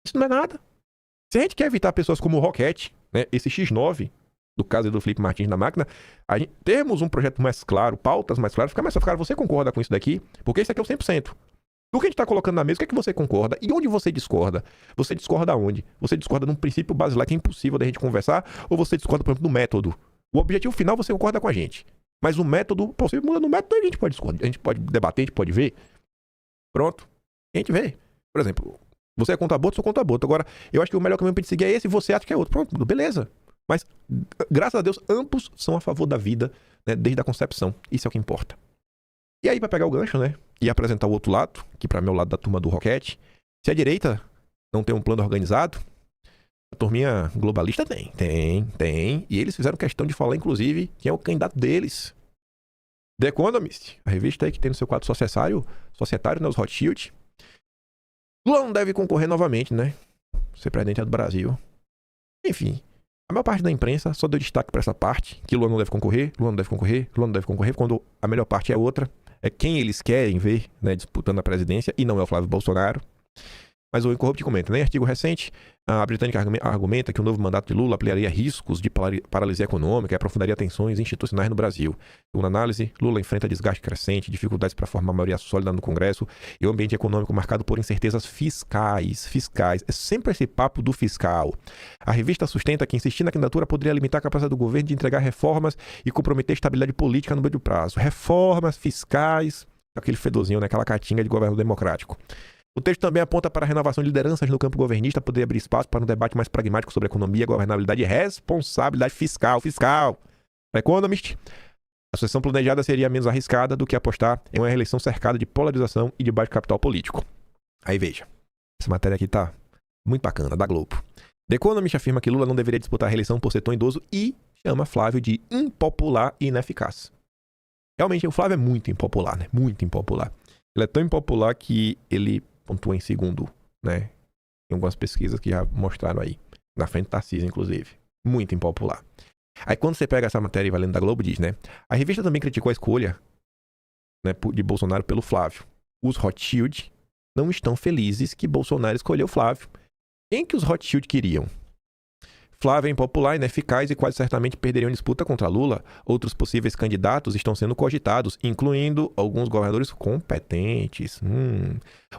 Isso não é nada. Se a gente quer evitar pessoas como o Roquete, né, esse X9, do caso do Felipe Martins na máquina, a gente temos um projeto mais claro, pautas mais claras, fica mais fácil. Cara, você concorda com isso daqui? Porque isso aqui é o 100%. Do que a gente está colocando na mesa, o que é que você concorda? E onde você discorda? Você discorda onde? Você discorda num princípio basilar que é impossível da gente conversar? Ou você discorda, por exemplo, do método? O objetivo final você concorda com a gente. Mas o método, pô, você muda no método, a gente pode discordar, a gente pode debater, a gente pode ver. Pronto. A gente vê. Por exemplo, você é contra aborto, eu sou contra aborto. Agora, eu acho que o melhor caminho pra gente seguir é esse e você acha que é outro. Pronto, beleza. Mas, graças a Deus, ambos são a favor da vida, né, desde a concepção. Isso é o que importa. E aí, pra pegar o gancho, né, e apresentar o outro lado, que pra mim é o lado da turma do Roquete, se a direita não tem um plano organizado, a turminha globalista tem. E eles fizeram questão de falar, inclusive, quem é o candidato deles. The Economist, a revista aí que tem no seu quadro societário, né, os Rothschild. Lula não deve concorrer novamente, né? Ser presidente do Brasil. Enfim, a maior parte da imprensa só deu destaque pra essa parte, que Lula não deve concorrer, quando a melhor parte é outra. É quem eles querem ver, né, disputando a presidência, e não é o Flávio Bolsonaro. Mas o Incorrupto comenta, né? Em artigo recente, a britânica argumenta que o novo mandato de Lula ampliaria riscos de paralisia econômica e aprofundaria tensões institucionais no Brasil. Segundo a análise, Lula enfrenta desgaste crescente, dificuldades para formar maioria sólida no Congresso e um ambiente econômico marcado por incertezas fiscais. É sempre esse papo do fiscal. A revista sustenta que insistir na candidatura poderia limitar a capacidade do governo de entregar reformas e comprometer a estabilidade política no médio prazo. Reformas fiscais, aquele fedorzinho, né? Aquela catinga de governo democrático. O texto também aponta para a renovação de lideranças no campo governista, poder abrir espaço para um debate mais pragmático sobre economia, governabilidade e responsabilidade fiscal. Para Economist, a sucessão planejada seria menos arriscada do que apostar em uma reeleição cercada de polarização e de baixo capital político. Aí veja, essa matéria aqui tá muito bacana, da Globo. The Economist afirma que Lula não deveria disputar a reeleição por ser tão idoso e chama Flávio de impopular e ineficaz. Realmente, o Flávio é muito impopular, né? Muito impopular. Ele é tão impopular que ele pontua em segundo, né? Tem algumas pesquisas que já mostraram aí. Na frente do Tarcísio, inclusive. Muito impopular. Aí quando você pega essa matéria e vai lendo da Globo, diz, né? A revista também criticou a escolha, né, de Bolsonaro pelo Flávio. Os Rothschild não estão felizes que Bolsonaro escolheu Flávio. Quem que os Rothschild queriam? Flávio é impopular, ineficaz e quase certamente perderiam disputa contra Lula. Outros possíveis candidatos estão sendo cogitados, incluindo alguns governadores competentes.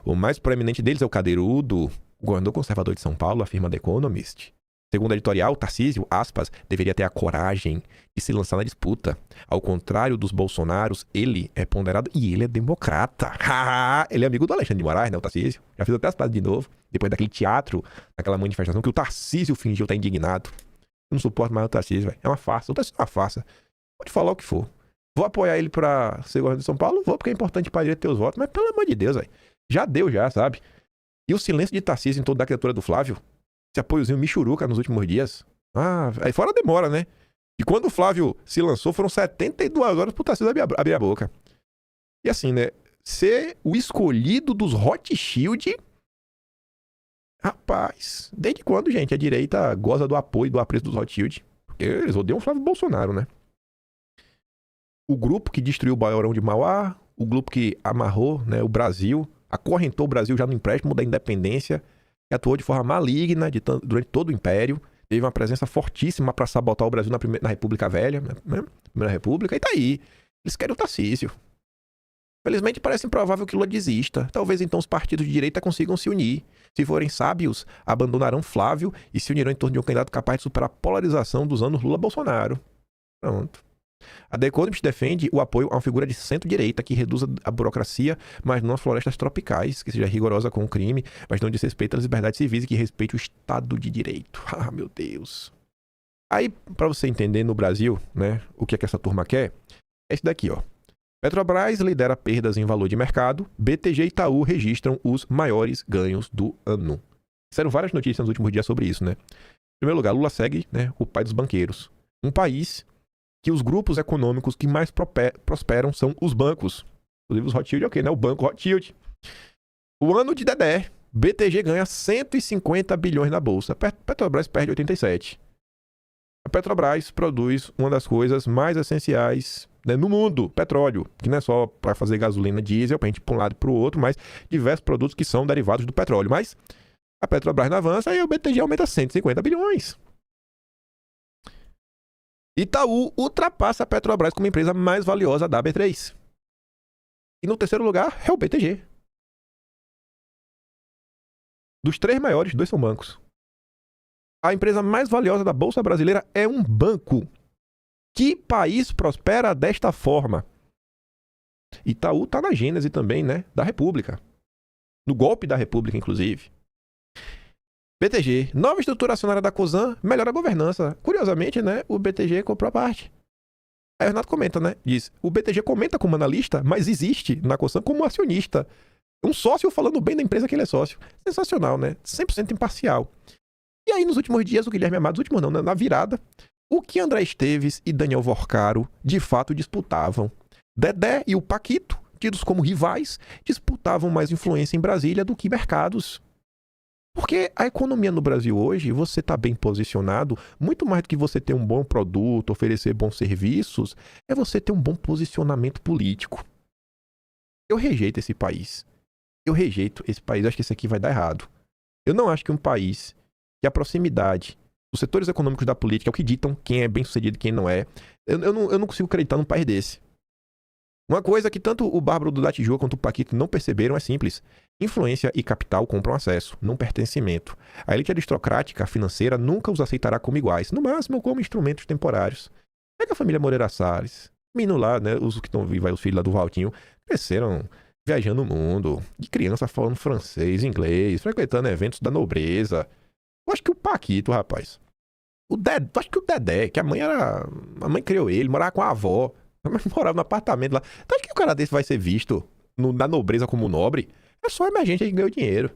O mais proeminente deles é o Cadeirudo, o governador conservador de São Paulo, afirma The Economist. Segundo a editorial, Tarcísio, aspas, deveria ter a coragem de se lançar na disputa. Ao contrário dos Bolsonaros, ele é ponderado e ele é democrata. Ele é amigo do Alexandre de Moraes, né, o Tarcísio? Já fiz até as piadas de novo, depois daquele teatro, daquela manifestação que o Tarcísio fingiu estar indignado. Eu não suporto mais o Tarcísio, velho. É uma farsa. O Tarcísio é uma farsa. Pode falar o que for. Vou apoiar ele pra ser governador de São Paulo? Vou, porque é importante pra ele ter os votos, mas pelo amor de Deus, velho. Já deu, sabe? E o silêncio de Tarcísio em toda a criatura do Flávio? Esse apoiozinho michuruca nos últimos dias. Aí fora demora, né? E quando o Flávio se lançou, foram 72 horas pro Tarcísio abrir a boca. E assim, né? Ser o escolhido dos Rothschild... Rapaz, desde quando, gente, a direita goza do apoio e do apreço dos Rothschild? Porque eles odeiam o Flávio Bolsonaro, né? O grupo que destruiu o Baiorão de Mauá, o grupo que amarrou, né, o Brasil, acorrentou o Brasil já no empréstimo da independência... que atuou de forma maligna durante todo o Império, teve uma presença fortíssima para sabotar o Brasil na República Velha, né? Primeira República, e tá aí. Eles querem o Tarcísio. Felizmente parece improvável que Lula desista. Talvez então os partidos de direita consigam se unir. Se forem sábios, abandonarão Flávio e se unirão em torno de um candidato capaz de superar a polarização dos anos Lula-Bolsonaro. Pronto. A The Economist defende o apoio a uma figura de centro-direita que reduza a burocracia, mas não as florestas tropicais, que seja rigorosa com o crime, mas não desrespeite as liberdades civis e que respeite o Estado de Direito. Ah, meu Deus. Aí, para você entender no Brasil, né, o que é que essa turma quer, é esse daqui, ó. Petrobras lidera perdas em valor de mercado, BTG e Itaú registram os maiores ganhos do ano. Fizeram várias notícias nos últimos dias sobre isso, né? Em primeiro lugar, Lula segue, né, o pai dos banqueiros. Um país que os grupos econômicos que mais prosperam são os bancos. Inclusive os Rothschild, ok, né? O banco Rothschild. O ano de Dedé, BTG ganha 150 bilhões na bolsa. Petrobras perde 87. A Petrobras produz uma das coisas mais essenciais, né, no mundo, petróleo, que não é só para fazer gasolina, diesel, para a gente ir para um lado e para o outro, mas diversos produtos que são derivados do petróleo. Mas a Petrobras não avança e o BTG aumenta 150 bilhões. Itaú ultrapassa a Petrobras como a empresa mais valiosa da B3. E no terceiro lugar é o BTG. Dos 3 maiores, 2 são bancos. A empresa mais valiosa da Bolsa Brasileira é um banco. Que país prospera desta forma? Itaú está na gênese também, né, da República. No golpe da República, inclusive. BTG, nova estrutura acionária da Cosan, melhora a governança. Curiosamente, né, o BTG comprou a parte. Aí o Renato comenta, né, diz, o BTG comenta como analista, mas existe na Cosan como acionista. Um sócio falando bem da empresa que ele é sócio. Sensacional, né? 100% imparcial. E aí, nos últimos dias, o Guilherme Amado, na virada, o que André Esteves e Daniel Vorcaro de fato disputavam. Dedé e o Paquito, tidos como rivais, disputavam mais influência em Brasília do que mercados. Porque a economia no Brasil hoje, você está bem posicionado, muito mais do que você ter um bom produto, oferecer bons serviços, é você ter um bom posicionamento político. Eu rejeito esse país. Eu acho que esse aqui vai dar errado. Eu não acho que um país que a proximidade os setores econômicos da política é o que ditam quem é bem sucedido e quem não é. Eu não consigo acreditar num país desse. Uma coisa que tanto o Bárbaro do Datijô quanto o Paquito não perceberam é simples. Influência e capital compram acesso, não pertencimento. A elite aristocrática financeira nunca os aceitará como iguais, no máximo como instrumentos temporários. Pega a família Moreira Salles. Menino lá, né, os que estão vivos, os filhos lá do Valtinho, cresceram viajando o mundo, de criança falando francês, inglês, frequentando eventos da nobreza. Eu acho que o Paquito, rapaz. Acho que o Dedé, que a mãe criou ele, morava com a avó, morava no apartamento lá. Então acho que o cara desse vai ser visto na nobreza como nobre? É só emergente que ganhou dinheiro.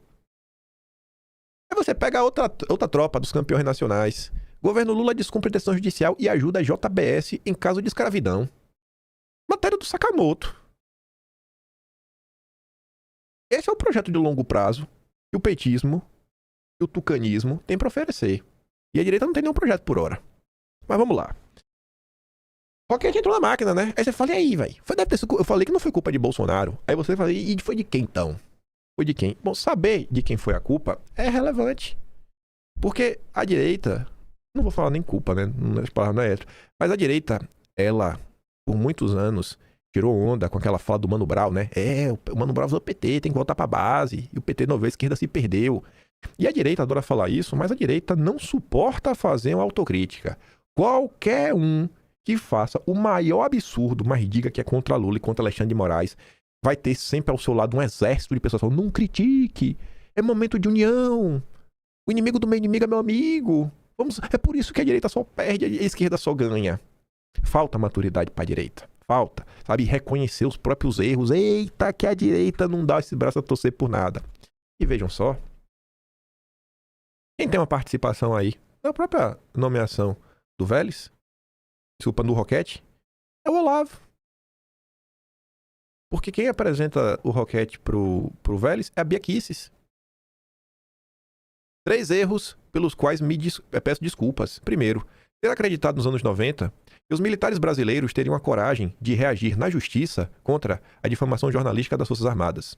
Aí você pega outra tropa dos campeões nacionais. Governo Lula descumpre decisão judicial e ajuda a JBS em caso de escravidão. Matéria do Sakamoto. Esse é o projeto de longo prazo que o petismo e o tucanismo têm para oferecer. E a direita não tem nenhum projeto por hora. Mas vamos lá. Roquete entrou na máquina, né? Aí você fala, e aí, velho? Eu falei que não foi culpa de Bolsonaro. Aí você fala, e foi de quem então? Foi de quem? Bom, saber de quem foi a culpa é relevante. Porque a direita, não vou falar nem culpa, né? As palavras não é essa. Mas a direita, ela, por muitos anos, tirou onda com aquela fala do Mano Brown, né? O Mano Brown usou o PT, tem que voltar pra base. E o PT não vê, a esquerda se perdeu. E a direita adora falar isso, mas a direita não suporta fazer uma autocrítica. Qualquer um que faça o maior absurdo, mas diga que é contra Lula e contra Alexandre de Moraes, vai ter sempre ao seu lado um exército de pessoas falando, não critique, é momento de união, o inimigo do meu inimigo é meu amigo. É por isso que a direita só perde e a esquerda só ganha. Falta maturidade pra direita. Falta, sabe, reconhecer os próprios erros. Eita, que a direita não dá esse braço a torcer por nada. E vejam só, quem tem uma participação aí na própria nomeação do Vélez, desculpa, do Roquete, é o Olavo. Porque quem apresenta o Roquete pro Vélez é a Bia Kicis. 3 erros pelos quais peço desculpas. Primeiro, ter acreditado nos anos 90 que os militares brasileiros teriam a coragem de reagir na justiça contra a difamação jornalística das Forças Armadas.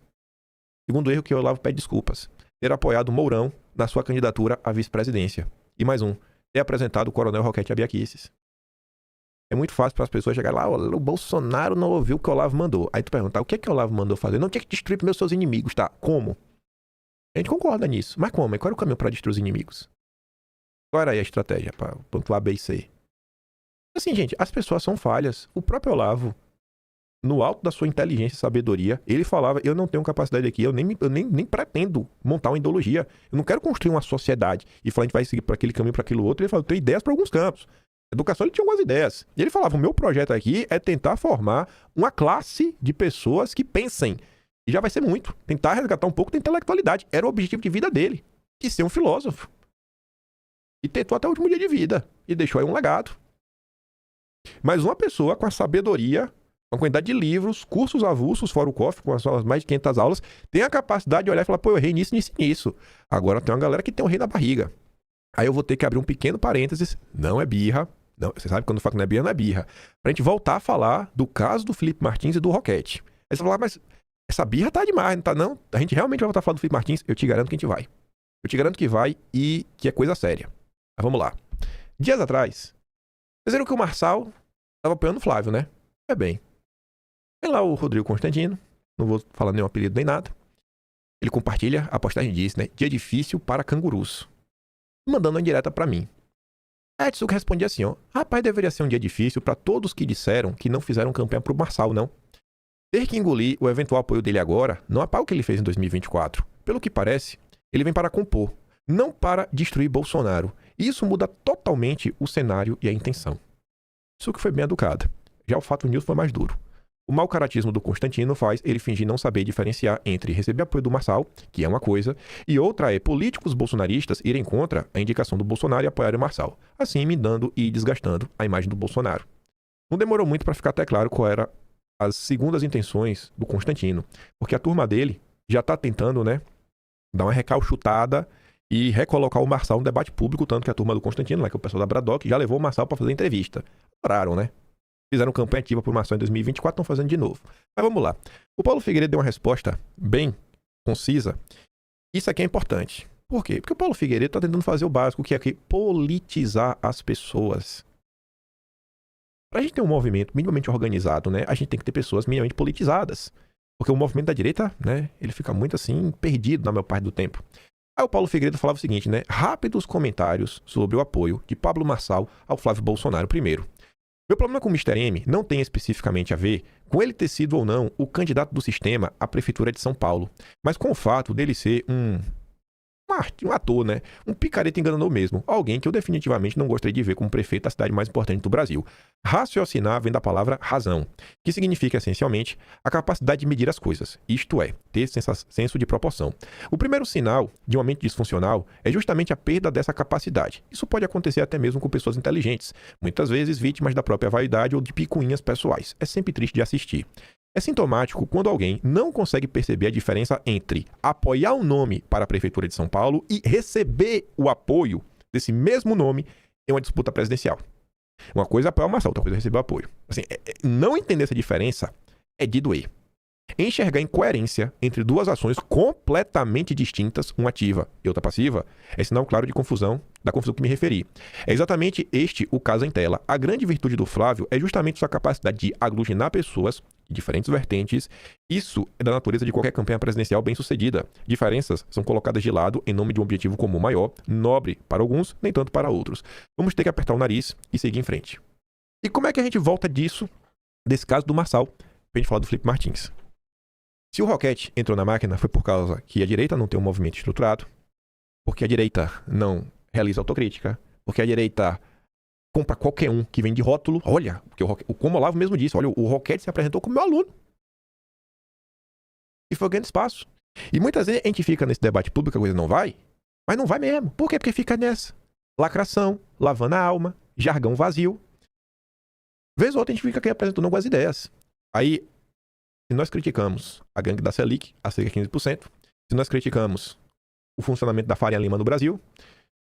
Segundo erro que o Olavo pede desculpas. ter apoiado Mourão na sua candidatura à vice-presidência. E mais um, ter apresentado o coronel Roquete Abiaquices. É muito fácil para as pessoas chegarem lá, o Bolsonaro não ouviu o que o Olavo mandou. Aí tu pergunta, o que é que o Olavo mandou fazer? Não tinha que destruir primeiro seus inimigos, tá? Como? A gente concorda nisso. Mas como? E qual era o caminho para destruir os inimigos? Qual era aí a estratégia para pontuar B e C? Assim, gente, as pessoas são falhas. O próprio Olavo, no alto da sua inteligência e sabedoria, ele falava, eu não tenho capacidade aqui, eu nem pretendo montar uma ideologia. Eu não quero construir uma sociedade e falar, a gente vai seguir para aquele caminho, para aquilo outro. Ele falou, eu tenho ideias para alguns campos. Educação, ele tinha algumas ideias. E ele falava, o meu projeto aqui é tentar formar uma classe de pessoas que pensem. E já vai ser muito. Tentar resgatar um pouco da intelectualidade. Era o objetivo de vida dele. E ser um filósofo. E tentou até o último dia de vida. E deixou aí um legado. Mas uma pessoa com a sabedoria, com a quantidade de livros, cursos avulsos, fora o cofre, com as suas mais de 500 aulas, tem a capacidade de olhar e falar, pô, eu errei nisso, nisso e nisso. Agora tem uma galera que tem um rei na barriga. Aí eu vou ter que abrir um pequeno parênteses. Não é birra. Não, você sabe que quando eu falo que não é birra, não é birra. Pra gente voltar a falar do caso do Felipe Martins e do Roquete. Aí você fala, mas essa birra tá demais, não tá não? A gente realmente vai voltar a falar do Felipe Martins? Eu te garanto que a gente vai. Eu te garanto que vai e que é coisa séria. Mas vamos lá. Dias atrás, vocês viram que o Marçal tava apoiando o Flávio, né? É bem. Tem lá o Rodrigo Constantino, não vou falar nenhum apelido nem nada. Ele compartilha a postagem disso, né? Dia difícil para cangurus. Mandando uma indireta pra mim. A Etsuko respondia assim, ó. Rapaz, deveria ser um dia difícil pra todos que disseram que não fizeram campanha pro Marçal, não. Ter que engolir o eventual apoio dele agora não apaga o que ele fez em 2024. Pelo que parece, ele vem para compor, não para destruir Bolsonaro. E isso muda totalmente o cenário e a intenção. Isso que foi bem educada. Já o fato news foi mais duro. O mau caratismo do Constantino faz ele fingir não saber diferenciar entre receber apoio do Marçal, que é uma coisa, e outra é políticos bolsonaristas irem contra a indicação do Bolsonaro e apoiarem o Marçal, assim minando e desgastando a imagem do Bolsonaro. Não demorou muito para ficar até claro qual era as segundas intenções do Constantino, porque a turma dele já está tentando, né, dar uma recalchutada e recolocar o Marçal no debate público, tanto que a turma do Constantino, lá que é o pessoal da Braddock, já levou o Marçal para fazer entrevista. Pararam, né? Fizeram campanha ativa por Marçal em 2024, estão fazendo de novo. Mas vamos lá. O Paulo Figueiredo deu uma resposta bem concisa. Isso aqui é importante. Por quê? Porque o Paulo Figueiredo está tentando fazer o básico, que é aqui, politizar as pessoas. Para a gente ter um movimento minimamente organizado, né, a gente tem que ter pessoas minimamente politizadas. Porque o movimento da direita, né, ele fica muito assim, perdido na maior parte do tempo. Aí o Paulo Figueiredo falava o seguinte, né, rápidos comentários sobre o apoio de Pablo Marçal ao Flávio Bolsonaro primeiro. Meu problema com o Mr. M não tem especificamente a ver com ele ter sido ou não o candidato do sistema à prefeitura de São Paulo, mas com o fato dele ser um ator, né? Um picareta enganador mesmo. Alguém que eu definitivamente não gostaria de ver como prefeito da cidade mais importante do Brasil. Raciocinar vem da palavra razão, que significa essencialmente a capacidade de medir as coisas, isto é, ter senso de proporção. O primeiro sinal de uma mente disfuncional é justamente a perda dessa capacidade. Isso pode acontecer até mesmo com pessoas inteligentes, muitas vezes vítimas da própria vaidade ou de picuinhas pessoais. É sempre triste de assistir. É sintomático quando alguém não consegue perceber a diferença entre apoiar um nome para a Prefeitura de São Paulo e receber o apoio desse mesmo nome em uma disputa presidencial. Uma coisa é apoiar o Marçal, outra coisa é receber o apoio. Assim, não entender essa diferença é de doer. Enxergar incoerência entre duas ações completamente distintas, uma ativa e outra passiva, é sinal claro de confusão, da confusão que me referi. É exatamente este o caso em tela. A grande virtude do Flávio é justamente sua capacidade de aglutinar pessoas de diferentes vertentes. Isso é da natureza de qualquer campanha presidencial bem-sucedida. Diferenças são colocadas de lado em nome de um objetivo comum maior, nobre para alguns, nem tanto para outros. Vamos ter que apertar o nariz e seguir em frente. E como é que a gente volta disso, desse caso do Marçal, pra gente falar do Felipe Martins? Se o Roquete entrou na máquina foi por causa que a direita não tem um movimento estruturado, porque a direita não realiza autocrítica, porque a direita compra qualquer um que vem de rótulo. Olha, porque como o Olavo mesmo disse, olha, o Roquete se apresentou como meu aluno. E foi ganhando espaço. E muitas vezes a gente fica nesse debate público, a coisa não vai, mas não vai mesmo. Por quê? Porque fica nessa lacração, lavando a alma, jargão vazio. Vez ou outra a gente fica aqui apresentando algumas ideias. Aí, se nós criticamos a gangue da Selic, a cerca de 15%, se nós criticamos o funcionamento da Faria Lima no Brasil,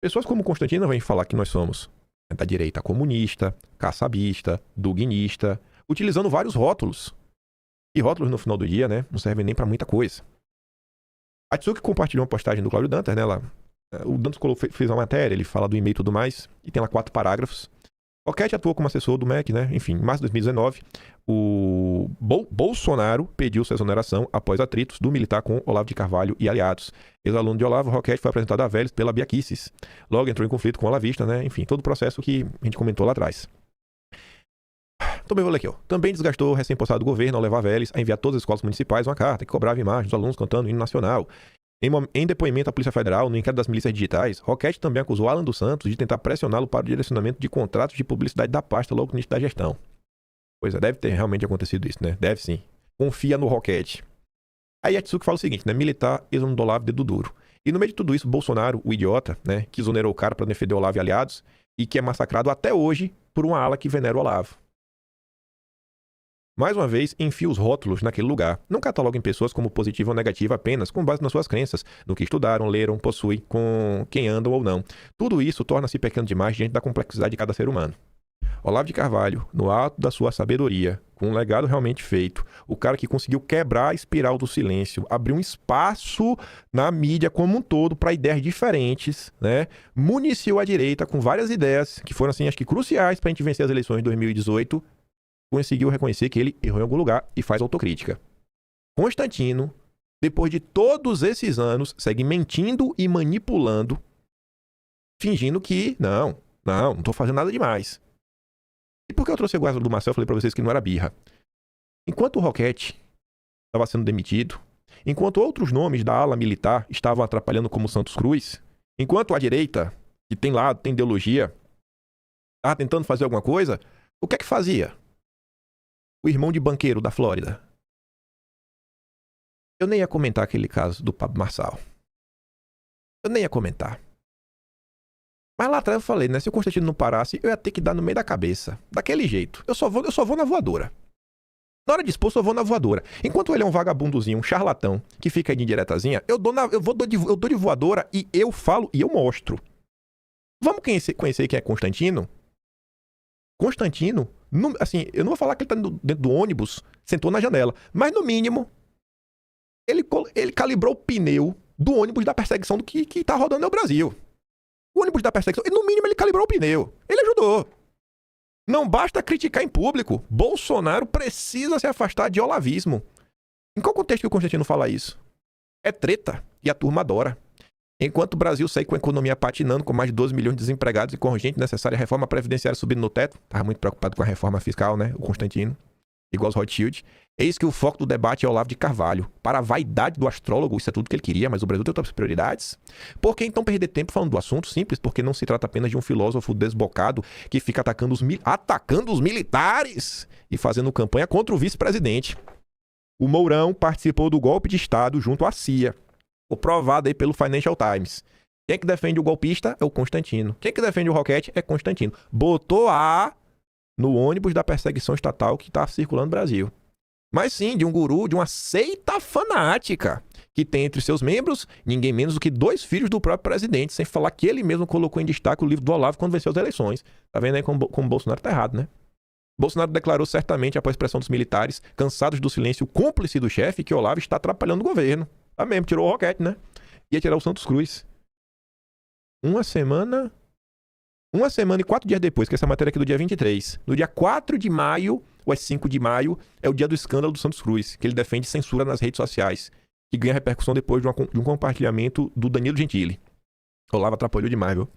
pessoas como Constantino vêm falar que nós somos da direita comunista, caçabista, duguinista, utilizando vários rótulos. E rótulos no final do dia, né, não servem nem para muita coisa. A Tsuki compartilhou uma postagem do Cláudio Dantas, né? O Dantas fez uma matéria, ele fala do e-mail e tudo mais, e tem lá 4 parágrafos. Roquette atuou como assessor do MEC, né? Enfim, em março de 2019, o Bolsonaro pediu sua exoneração após atritos do militar com Olavo de Carvalho e aliados. Ex-aluno de Olavo, Roquette foi apresentado a Vélez pela Bia Kicis. Logo entrou em conflito com o olavista, né? Enfim, todo o processo que a gente comentou lá atrás. Também vou ler aqui, ó. Também desgastou o recém-postado governo ao levar Vélez a enviar a todas as escolas municipais uma carta que cobrava imagens dos alunos cantando o hino nacional. Em depoimento à Polícia Federal, no inquérito das milícias digitais, Roquette também acusou Alan dos Santos de tentar pressioná-lo para o direcionamento de contratos de publicidade da pasta logo no início da gestão. Pois é, deve ter realmente acontecido isso, né? Deve sim. Confia no Roquette. Aí a Tsuki fala o seguinte, né? Militar, exonerou do Olavo, dedo duro. E no meio de tudo isso, Bolsonaro, o idiota, né? Que exonerou o cara para defender Olavo e aliados, e que é massacrado até hoje por uma ala que venera o Olavo. Mais uma vez, enfia os rótulos naquele lugar. Não cataloguem pessoas como positiva ou negativa apenas com base nas suas crenças, no que estudaram, leram, possuem, com quem andam ou não. Tudo isso torna-se pequeno demais diante da complexidade de cada ser humano. Olavo de Carvalho, no alto da sua sabedoria, com um legado realmente feito, o cara que conseguiu quebrar a espiral do silêncio, abrir um espaço na mídia como um todo para ideias diferentes, né? Municiou a direita com várias ideias que foram, assim, acho que cruciais para a gente vencer as eleições de 2018, conseguiu reconhecer que ele errou em algum lugar e faz autocrítica. Constantino, depois de todos esses anos, segue mentindo e manipulando, fingindo que não tô fazendo nada demais. E por que eu trouxe o caso do Marcel? Eu falei pra vocês que não era birra. Enquanto o Roquette estava sendo demitido, enquanto outros nomes da ala militar estavam atrapalhando como Santos Cruz, enquanto a direita, que tem lado, tem ideologia, estava tentando fazer alguma coisa, o que é que fazia? O irmão de banqueiro da Flórida. Eu nem ia comentar aquele caso do Pablo Marçal. Eu nem ia comentar. Mas lá atrás eu falei, né? Se o Constantino não parasse, eu ia ter que dar no meio da cabeça. Daquele jeito. Eu só vou na voadora. Na hora de expor, eu vou na voadora. Enquanto ele é um vagabundozinho, um charlatão, que fica aí de indiretazinha, eu dou de voadora e eu falo e eu mostro. Vamos conhecer quem é Constantino? Constantino, assim, eu não vou falar que ele tá dentro do ônibus, sentou na janela, mas no mínimo, ele calibrou o pneu do ônibus da perseguição do que tá rodando no Brasil. O ônibus da perseguição, no mínimo ele calibrou o pneu, ele ajudou. Não basta criticar em público, Bolsonaro precisa se afastar de olavismo. Em qual contexto que o Constantino fala isso? É treta, e a turma adora. Enquanto o Brasil segue com a economia patinando, com mais de 12 milhões de desempregados e com a urgente necessária reforma previdenciária subindo no teto, estava muito preocupado com a reforma fiscal, né? O Constantino, igual os Rothschild. Eis que o foco do debate é Olavo de Carvalho. Para a vaidade do astrólogo, isso é tudo que ele queria, mas o Brasil tem outras prioridades. Por que então perder tempo falando do assunto? Simples, porque não se trata apenas de um filósofo desbocado que fica atacando os militares e fazendo campanha contra o vice-presidente. O Mourão participou do golpe de Estado junto à CIA. Provado aí pelo Financial Times. Quem é que defende o golpista é o Constantino. Quem é que defende o Roquette é Constantino. Botou no ônibus da perseguição estatal que está circulando no Brasil. Mas sim, de um guru, de uma seita fanática, que tem entre seus membros ninguém menos do que 2 filhos do próprio presidente, sem falar que ele mesmo colocou em destaque o livro do Olavo quando venceu as eleições. Tá vendo aí como o Bolsonaro tá errado, né? Bolsonaro declarou certamente, após pressão dos militares, cansados do silêncio cúmplice do chefe, que Olavo está atrapalhando o governo. Tá mesmo, tirou o Roquette, né? Ia tirar o Santos Cruz. Uma semana e 4 dias depois, que essa matéria aqui é do dia 23. No dia 4 de maio, ou é 5 de maio, é o dia do escândalo do Santos Cruz, que ele defende censura nas redes sociais, que ganha repercussão depois de um compartilhamento do Danilo Gentili. Olavo atrapalhou demais, viu?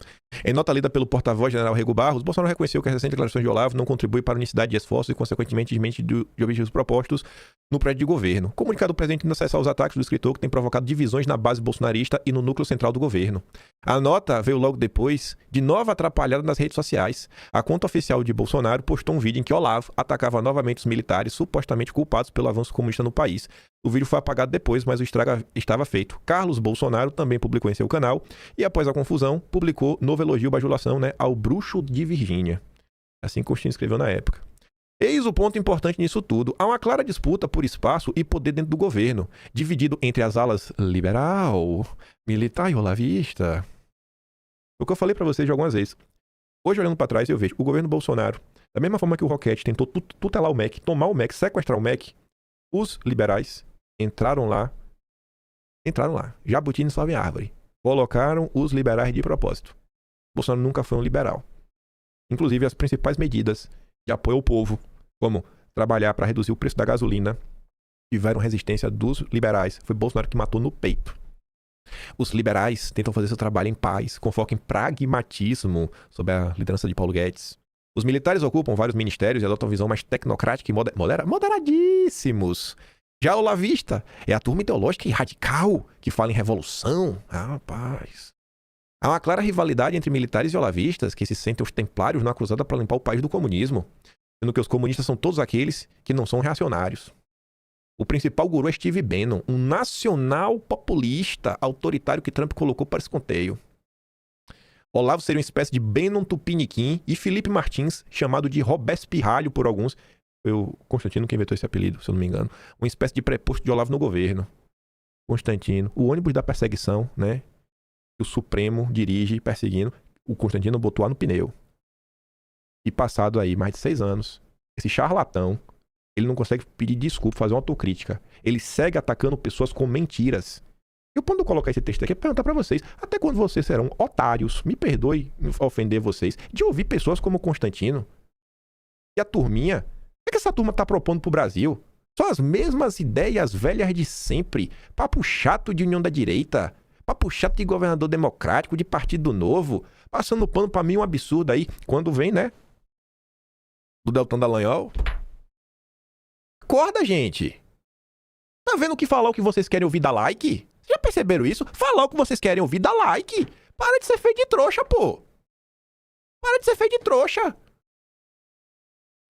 Em nota lida pelo porta-voz general Rego Barros, Bolsonaro reconheceu que as recentes declarações de Olavo não contribuem para a unicidade de esforços e, consequentemente, de objetivos propostos no prédio de governo. O comunicado do presidente ainda acessa os ataques do escritor que tem provocado divisões na base bolsonarista e no núcleo central do governo. A nota veio logo depois de nova atrapalhada nas redes sociais. A conta oficial de Bolsonaro postou um vídeo em que Olavo atacava novamente os militares supostamente culpados pelo avanço comunista no país. O vídeo foi apagado depois, mas o estrago estava feito. Carlos Bolsonaro também publicou em seu canal e, após a confusão, publicou novo elogio bajulação, né, ao bruxo de Virgínia. Assim Constantino escreveu na época. Eis o ponto importante nisso tudo. Há uma clara disputa por espaço e poder dentro do governo, dividido entre as alas liberal, militar e olavista. O que eu falei pra vocês de algumas vezes. Hoje, olhando pra trás, eu vejo o governo Bolsonaro, da mesma forma que o Roquette tentou tutelar o MEC, tomar o MEC, sequestrar o MEC, os liberais entraram lá Entraram lá. Jabuti não sobe em árvore. Colocaram os liberais de propósito. Bolsonaro nunca foi um liberal. Inclusive, as principais medidas de apoio ao povo, como trabalhar para reduzir o preço da gasolina, tiveram resistência dos liberais. Foi Bolsonaro que matou no peito. Os liberais tentam fazer seu trabalho em paz, com foco em pragmatismo, sob a liderança de Paulo Guedes. Os militares ocupam vários ministérios e adotam visão mais tecnocrática e moderadíssimos. Já o olavista é a turma ideológica e radical que fala em revolução. Ah, rapaz. Há uma clara rivalidade entre militares e olavistas que se sentem os templários na cruzada para limpar o país do comunismo, sendo que os comunistas são todos aqueles que não são reacionários. O principal guru é Steve Bannon, um nacional populista autoritário que Trump colocou para escanteio. Olavo seria uma espécie de Bannon Tupiniquim e Felipe Martins, chamado de Robespirralho por alguns, foi o Constantino que inventou esse apelido, se eu não me engano, uma espécie de preposto de Olavo no governo. Constantino, o ônibus da perseguição, né? Que o Supremo dirige perseguindo, o Constantino botou lá no pneu. E passado aí mais de 6 anos, esse charlatão, ele não consegue pedir desculpa, fazer uma autocrítica. Ele segue atacando pessoas com mentiras. Eu, quando eu colocar esse texto aqui, é perguntar pra vocês, até quando vocês serão otários, me perdoe ofender vocês, de ouvir pessoas como o Constantino e a turminha. O que essa turma tá propondo pro Brasil? São as mesmas ideias velhas de sempre. Papo chato de união da direita. Papo chato de governador democrático, de partido novo. Passando pano pra mim um absurdo aí. Quando vem, né? Do Deltan Dallagnol. Acorda, gente. Tá vendo que falar o que vocês querem ouvir dá like? Já perceberam isso? Falar o que vocês querem ouvir dá like. Para de ser feio de trouxa, pô. Para de ser feio de trouxa.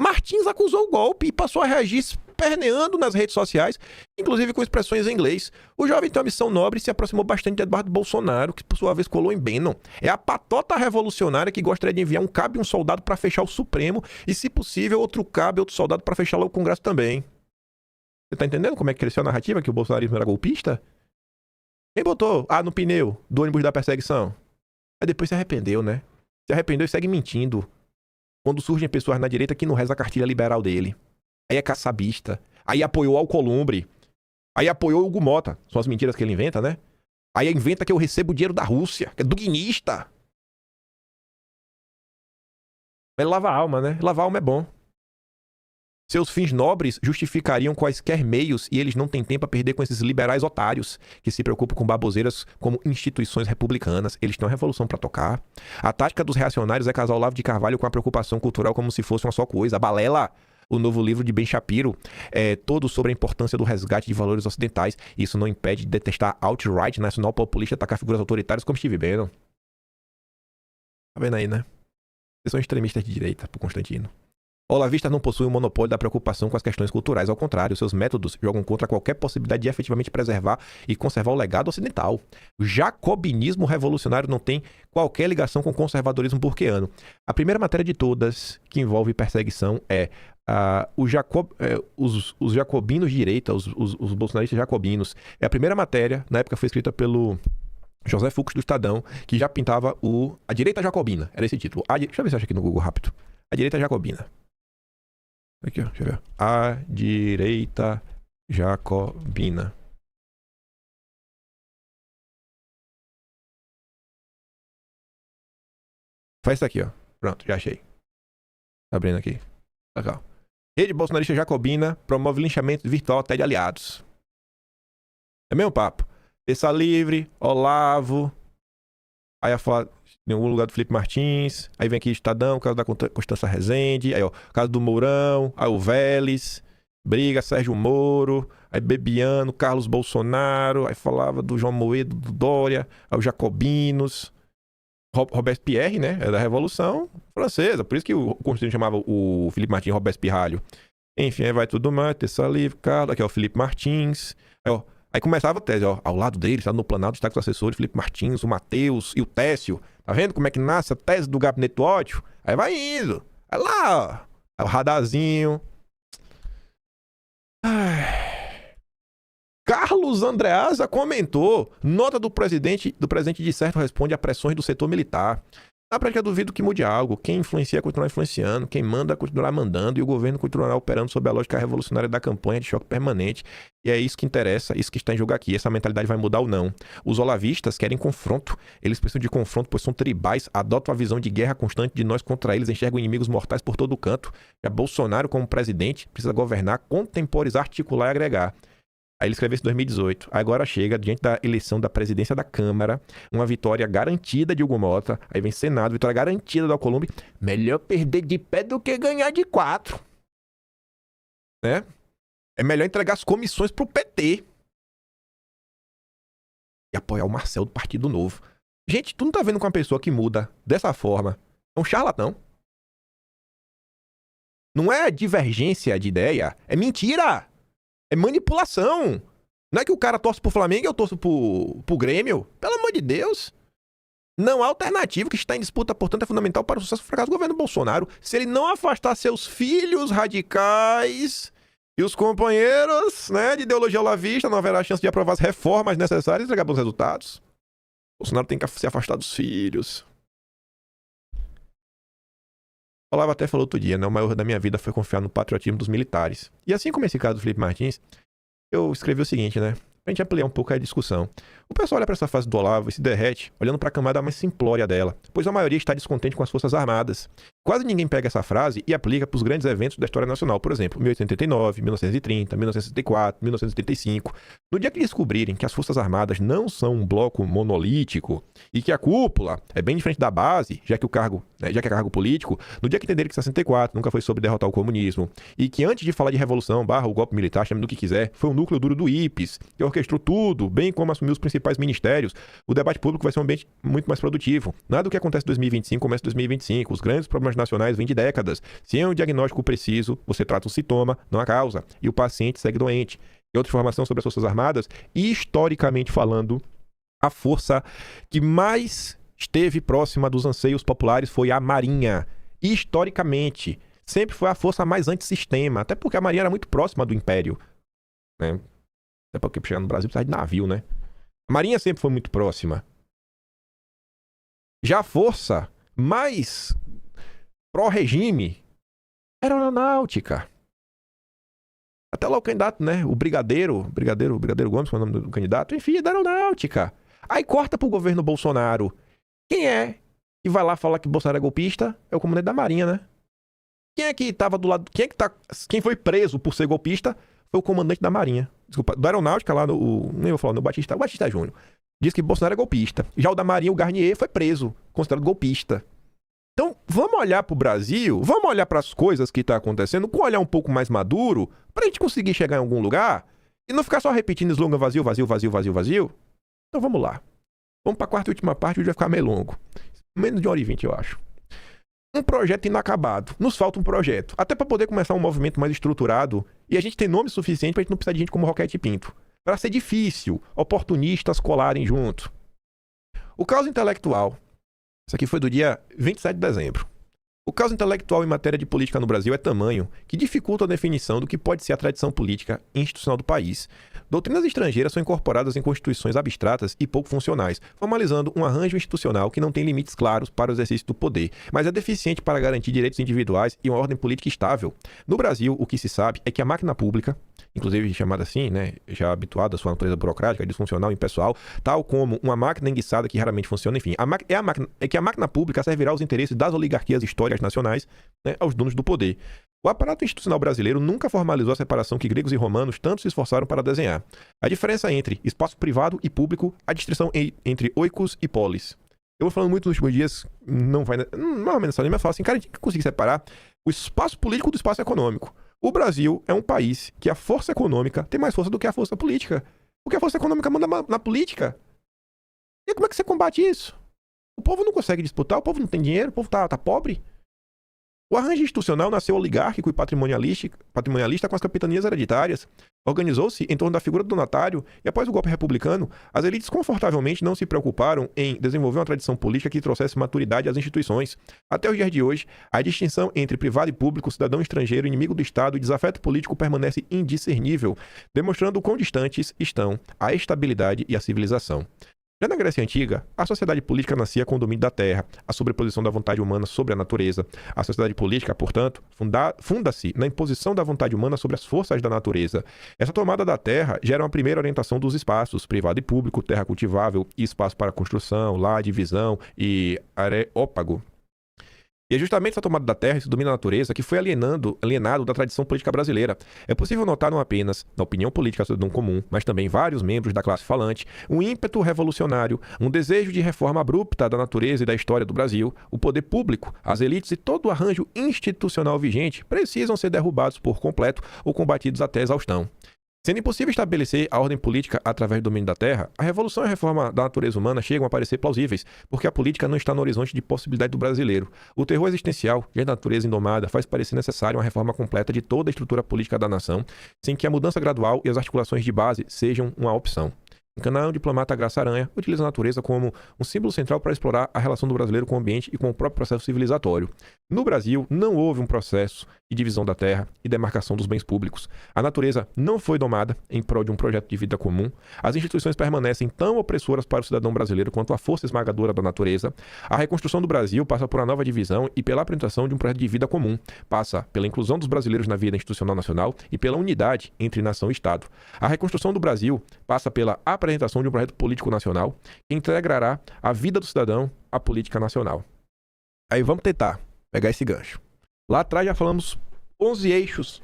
Martins acusou o golpe e passou a reagir esperneando nas redes sociais, inclusive com expressões em inglês. O jovem tem uma missão nobre e se aproximou bastante de Eduardo Bolsonaro, que por sua vez colou em Bannon. É a patota revolucionária que gostaria de enviar um cabo e um soldado para fechar o Supremo e, se possível, outro cabo e outro soldado para fechar lá o Congresso também. Você tá entendendo como é que cresceu a narrativa que o bolsonarismo era golpista? Quem botou no pneu do ônibus da perseguição? Aí depois se arrependeu, né? Se arrependeu e segue mentindo. Quando surgem pessoas na direita que não reza a cartilha liberal dele. Aí é caçabista. Aí apoiou Alcolumbre. Aí apoiou Hugo Mota. São as mentiras que ele inventa, né? Aí inventa que eu recebo dinheiro da Rússia. Que é duguinista. Ele lava a alma, né? Lavar a alma é bom. Seus fins nobres justificariam quaisquer meios e eles não têm tempo a perder com esses liberais otários que se preocupam com baboseiras como instituições republicanas. Eles têm uma revolução para tocar. A tática dos reacionários é casar Olavo de Carvalho com a preocupação cultural como se fosse uma só coisa. A balela, o novo livro de Ben Shapiro, é todo sobre a importância do resgate de valores ocidentais. Isso não impede de detestar alt-right nacional populista e atacar figuras autoritárias como Steve Bannon. Tá vendo aí, né? Vocês são extremistas de direita, por Constantino. Olavistas não possuem o monopólio da preocupação com as questões culturais. Ao contrário, seus métodos jogam contra qualquer possibilidade de efetivamente preservar e conservar o legado ocidental. O jacobinismo revolucionário não tem qualquer ligação com o conservadorismo burkeano. A primeira matéria de todas que envolve perseguição é os jacobinos de direita, os bolsonaristas jacobinos. É a primeira matéria, na época foi escrita pelo José Fux do Estadão, que já pintava a direita jacobina. Era esse título. Deixa eu ver se acha aqui no Google rápido. A direita jacobina. Aqui, ó, deixa eu ver. A direita jacobina. Faz isso aqui, ó. Pronto, já achei. Tá abrindo aqui. Legal. Rede bolsonarista jacobina promove linchamento virtual até de aliados. É mesmo papo. Terça Livre, Olavo. Aí a falar em algum lugar do Felipe Martins. Aí vem aqui Estadão, caso da Constância Rezende. Aí, ó, caso do Mourão. Aí o Vélez. Briga, Sérgio Moro. Aí Bebiano, Carlos Bolsonaro. Aí falava do João Moedo, do Dória. Aí os jacobinos. Robespierre, né? É da Revolução Francesa. Por isso que o Constantino chamava o Felipe Martins Robespirralho. Enfim, aí vai tudo mais. Terça Livre, Carlos. Aqui, ó, Felipe Martins. Aí, ó. Aí começava a tese, ó, ao lado dele, está no Planalto, está com os assessores, Felipe Martins, o Matheus e o Técio. Tá vendo como é que nasce a tese do gabinete do ódio? Aí vai indo. Aí lá, ó, o radarzinho. Ai. Carlos Andreasa comentou, nota do presidente de certo responde a pressões do setor militar. Na prática, eu duvido que mude algo. Quem influencia continuará influenciando, quem manda continuará mandando e o governo continuará operando sob a lógica revolucionária da campanha de choque permanente. E é isso que interessa, isso que está em jogo aqui. Essa mentalidade vai mudar ou não. Os olavistas querem confronto. Eles precisam de confronto, pois são tribais, adotam a visão de guerra constante de nós contra eles, enxergam inimigos mortais por todo o canto. Já Bolsonaro, como presidente, precisa governar, contemporizar, articular e agregar. Aí ele escreveu isso em 2018. Agora chega, diante da eleição da presidência da Câmara, uma vitória garantida de Hugo Mota. Aí vem Senado, vitória garantida da Alcolumbre. Melhor perder de pé do que ganhar de 4. Né? É melhor entregar as comissões pro PT. E apoiar o Marcel do Partido Novo. Gente, tu não tá vendo com uma pessoa que muda dessa forma. É um charlatão. Não é divergência de ideia, é mentira. É manipulação. Não é que o cara torce pro Flamengo e eu torço pro Grêmio. Pelo amor de Deus. Não há alternativa. O que está em disputa, portanto, é fundamental para o sucesso e fracasso do governo Bolsonaro. Se ele não afastar seus filhos radicais e os companheiros, né, de ideologia olavista, não haverá chance de aprovar as reformas necessárias e entregar bons resultados. Bolsonaro tem que se afastar dos filhos. O Olavo até falou outro dia, né? O maior da minha vida foi confiar no patriotismo dos militares. E assim como esse caso do Felipe Martins, eu escrevi o seguinte, né? Pra gente ampliar um pouco a discussão. O pessoal olha pra essa fase do Olavo e se derrete, olhando pra camada mais simplória dela, pois a maioria está descontente com as Forças Armadas. Quase ninguém pega essa frase e aplica pros grandes eventos da história nacional, por exemplo, 1889, 1930, 1964, 1975. No dia que descobrirem que as Forças Armadas não são um bloco monolítico e que a cúpula é bem diferente da base, já que é cargo político, no dia que entenderem que 64 nunca foi sobre derrotar o comunismo e que antes de falar de revolução, o golpe militar, chame do que quiser, foi o núcleo duro do IPES, que orquestrou tudo, bem como assumiu os principais ministérios, o debate público vai ser um ambiente muito mais produtivo. Nada do que acontece em 2025 começa em 2025. Os grandes problemas nacionais vêm de décadas. Se é um diagnóstico preciso, você trata o sintoma, não a causa, e o paciente segue doente. E outra informação sobre as Forças Armadas, historicamente falando, a força que mais esteve próxima dos anseios populares foi a Marinha. Historicamente, sempre foi a força mais antissistema, até porque a Marinha era muito próxima do Império, né? Até porque chegar no Brasil precisa de navio, né? A Marinha sempre foi muito próxima. Já a força mais pró-regime era a aeronáutica. Até lá o candidato, né? O Brigadeiro Gomes, que é o nome do candidato, enfim, é da aeronáutica. Aí corta pro governo Bolsonaro. Quem é que vai lá falar que Bolsonaro é golpista? É o comandante da Marinha, né? Quem é que tava do lado... Quem foi preso por ser golpista foi o comandante da Marinha. Desculpa, da aeronáutica lá nem vou falar, o Batista Júnior. Diz que Bolsonaro é golpista. Já o da Marinha, o Garnier, foi preso, considerado golpista. Então, vamos olhar pro Brasil, vamos olhar para as coisas que tá acontecendo com um olhar um pouco mais maduro, pra gente conseguir chegar em algum lugar e não ficar só repetindo slogan vazio, vazio, vazio, vazio, vazio. Então vamos lá. Vamos pra quarta e última parte, o vídeo vai ficar meio longo. Menos de 1h20, eu acho. Um projeto inacabado. Nos falta um projeto. Até para poder começar um movimento mais estruturado. E a gente tem nome suficiente pra gente não precisar de gente como Roquete Pinto. Para ser difícil, oportunistas colarem junto. O caos intelectual. Isso aqui foi do dia 27 de dezembro. O caos intelectual em matéria de política no Brasil é tamanho que dificulta a definição do que pode ser a tradição política e institucional do país. Doutrinas estrangeiras são incorporadas em constituições abstratas e pouco funcionais, formalizando um arranjo institucional que não tem limites claros para o exercício do poder, mas é deficiente para garantir direitos individuais e uma ordem política estável. No Brasil, o que se sabe é que a máquina pública, inclusive chamada assim, né, já habituada à sua natureza burocrática, disfuncional e impessoal, tal como uma máquina enguiçada que raramente funciona, enfim, a máquina pública servirá aos interesses das oligarquias históricas nacionais, né, aos donos do poder. O aparato institucional brasileiro nunca formalizou a separação que gregos e romanos tanto se esforçaram para desenhar. A diferença entre espaço privado e público, a distinção entre oikos e polis. Eu vou falando muito nos últimos dias, não é uma mensagem, mas eu falo assim, cara, a gente tem que conseguir separar o espaço político do espaço econômico. O Brasil é um país que a força econômica tem mais força do que a força política. Porque a força econômica manda na política. E como é que você combate isso? O povo não consegue disputar, o povo não tem dinheiro, o povo tá pobre. O arranjo institucional nasceu oligárquico e patrimonialista com as capitanias hereditárias. Organizou-se em torno da figura do donatário e, após o golpe republicano, as elites confortavelmente não se preocuparam em desenvolver uma tradição política que trouxesse maturidade às instituições. Até os dias de hoje, a distinção entre privado e público, cidadão estrangeiro, inimigo do Estado e desafeto político permanece indiscernível, demonstrando o quão distantes estão a estabilidade e a civilização. Já na Grécia Antiga, a sociedade política nascia com o domínio da terra, a sobreposição da vontade humana sobre a natureza. A sociedade política, portanto, funda-se na imposição da vontade humana sobre as forças da natureza. Essa tomada da terra gera uma primeira orientação dos espaços, privado e público, terra cultivável e espaço para construção, lar, divisão e areópago. E é justamente essa tomada da terra, esse domínio da natureza, que foi alienado da tradição política brasileira. É possível notar não apenas na opinião política do cidadão comum, mas também vários membros da classe falante, um ímpeto revolucionário, um desejo de reforma abrupta da natureza e da história do Brasil. O poder público, as elites e todo o arranjo institucional vigente precisam ser derrubados por completo ou combatidos até exaustão. Sendo impossível estabelecer a ordem política através do domínio da terra, a revolução e a reforma da natureza humana chegam a parecer plausíveis, porque a política não está no horizonte de possibilidade do brasileiro. O terror existencial e a natureza indomada faz parecer necessária uma reforma completa de toda a estrutura política da nação, sem que a mudança gradual e as articulações de base sejam uma opção. Em Canaã, o diplomata Graça Aranha utiliza a natureza como um símbolo central para explorar a relação do brasileiro com o ambiente e com o próprio processo civilizatório. No Brasil, não houve um processo de divisão da terra e demarcação dos bens públicos. A natureza não foi domada em prol de um projeto de vida comum. As instituições permanecem tão opressoras para o cidadão brasileiro quanto a força esmagadora da natureza. A reconstrução do Brasil passa por uma nova divisão e pela apresentação de um projeto de vida comum. Passa pela inclusão dos brasileiros na vida institucional nacional e pela unidade entre nação e Estado. A reconstrução do Brasil passa pela apresentação de um projeto político nacional que integrará a vida do cidadão à política nacional. Aí vamos tentar pegar esse gancho. Lá atrás já falamos 11 eixos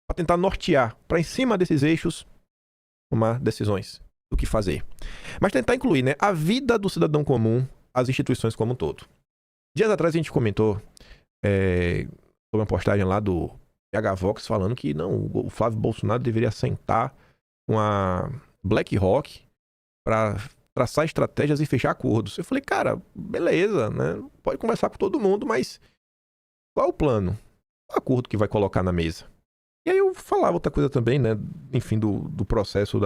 para tentar nortear, para em cima desses eixos tomar decisões do que fazer. Mas tentar incluir, né, a vida do cidadão comum, as instituições como um todo. Dias atrás a gente comentou sobre uma postagem lá do PH Vox falando que não, o Flávio Bolsonaro deveria sentar com a BlackRock para traçar estratégias e fechar acordos. Eu falei, cara, beleza, né? Pode conversar com todo mundo, mas qual é o plano? Qual é o acordo que vai colocar na mesa? E aí eu falava outra coisa também, né? Enfim, do processo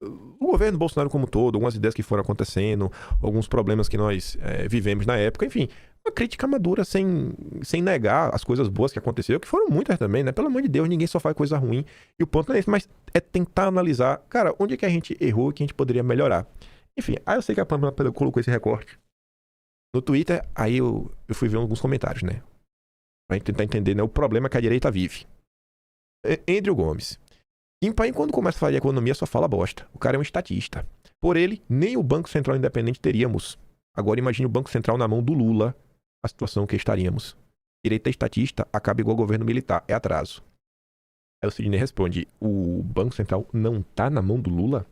o governo Bolsonaro como um todo, algumas ideias que foram acontecendo, alguns problemas que nós vivemos na época, enfim, uma crítica madura sem negar as coisas boas que aconteceram, que foram muitas também, né? Pelo amor de Deus, ninguém só faz coisa ruim, e o ponto não é esse, mas é tentar analisar, cara, onde é que a gente errou e que a gente poderia melhorar. Enfim, aí eu sei que a Pamela colocou esse recorte no Twitter, aí eu fui ver alguns comentários, né? Pra gente tentar entender, né, o problema que a direita vive. Andrew Gomes. Impaim, quando começa a falar de economia, só fala bosta. O cara é um estatista. Por ele, nem o Banco Central Independente teríamos. Agora imagine o Banco Central na mão do Lula, a situação que estaríamos. Direita estatista acaba igual governo militar, é atraso. Aí o Sidney responde, o Banco Central não tá na mão do Lula?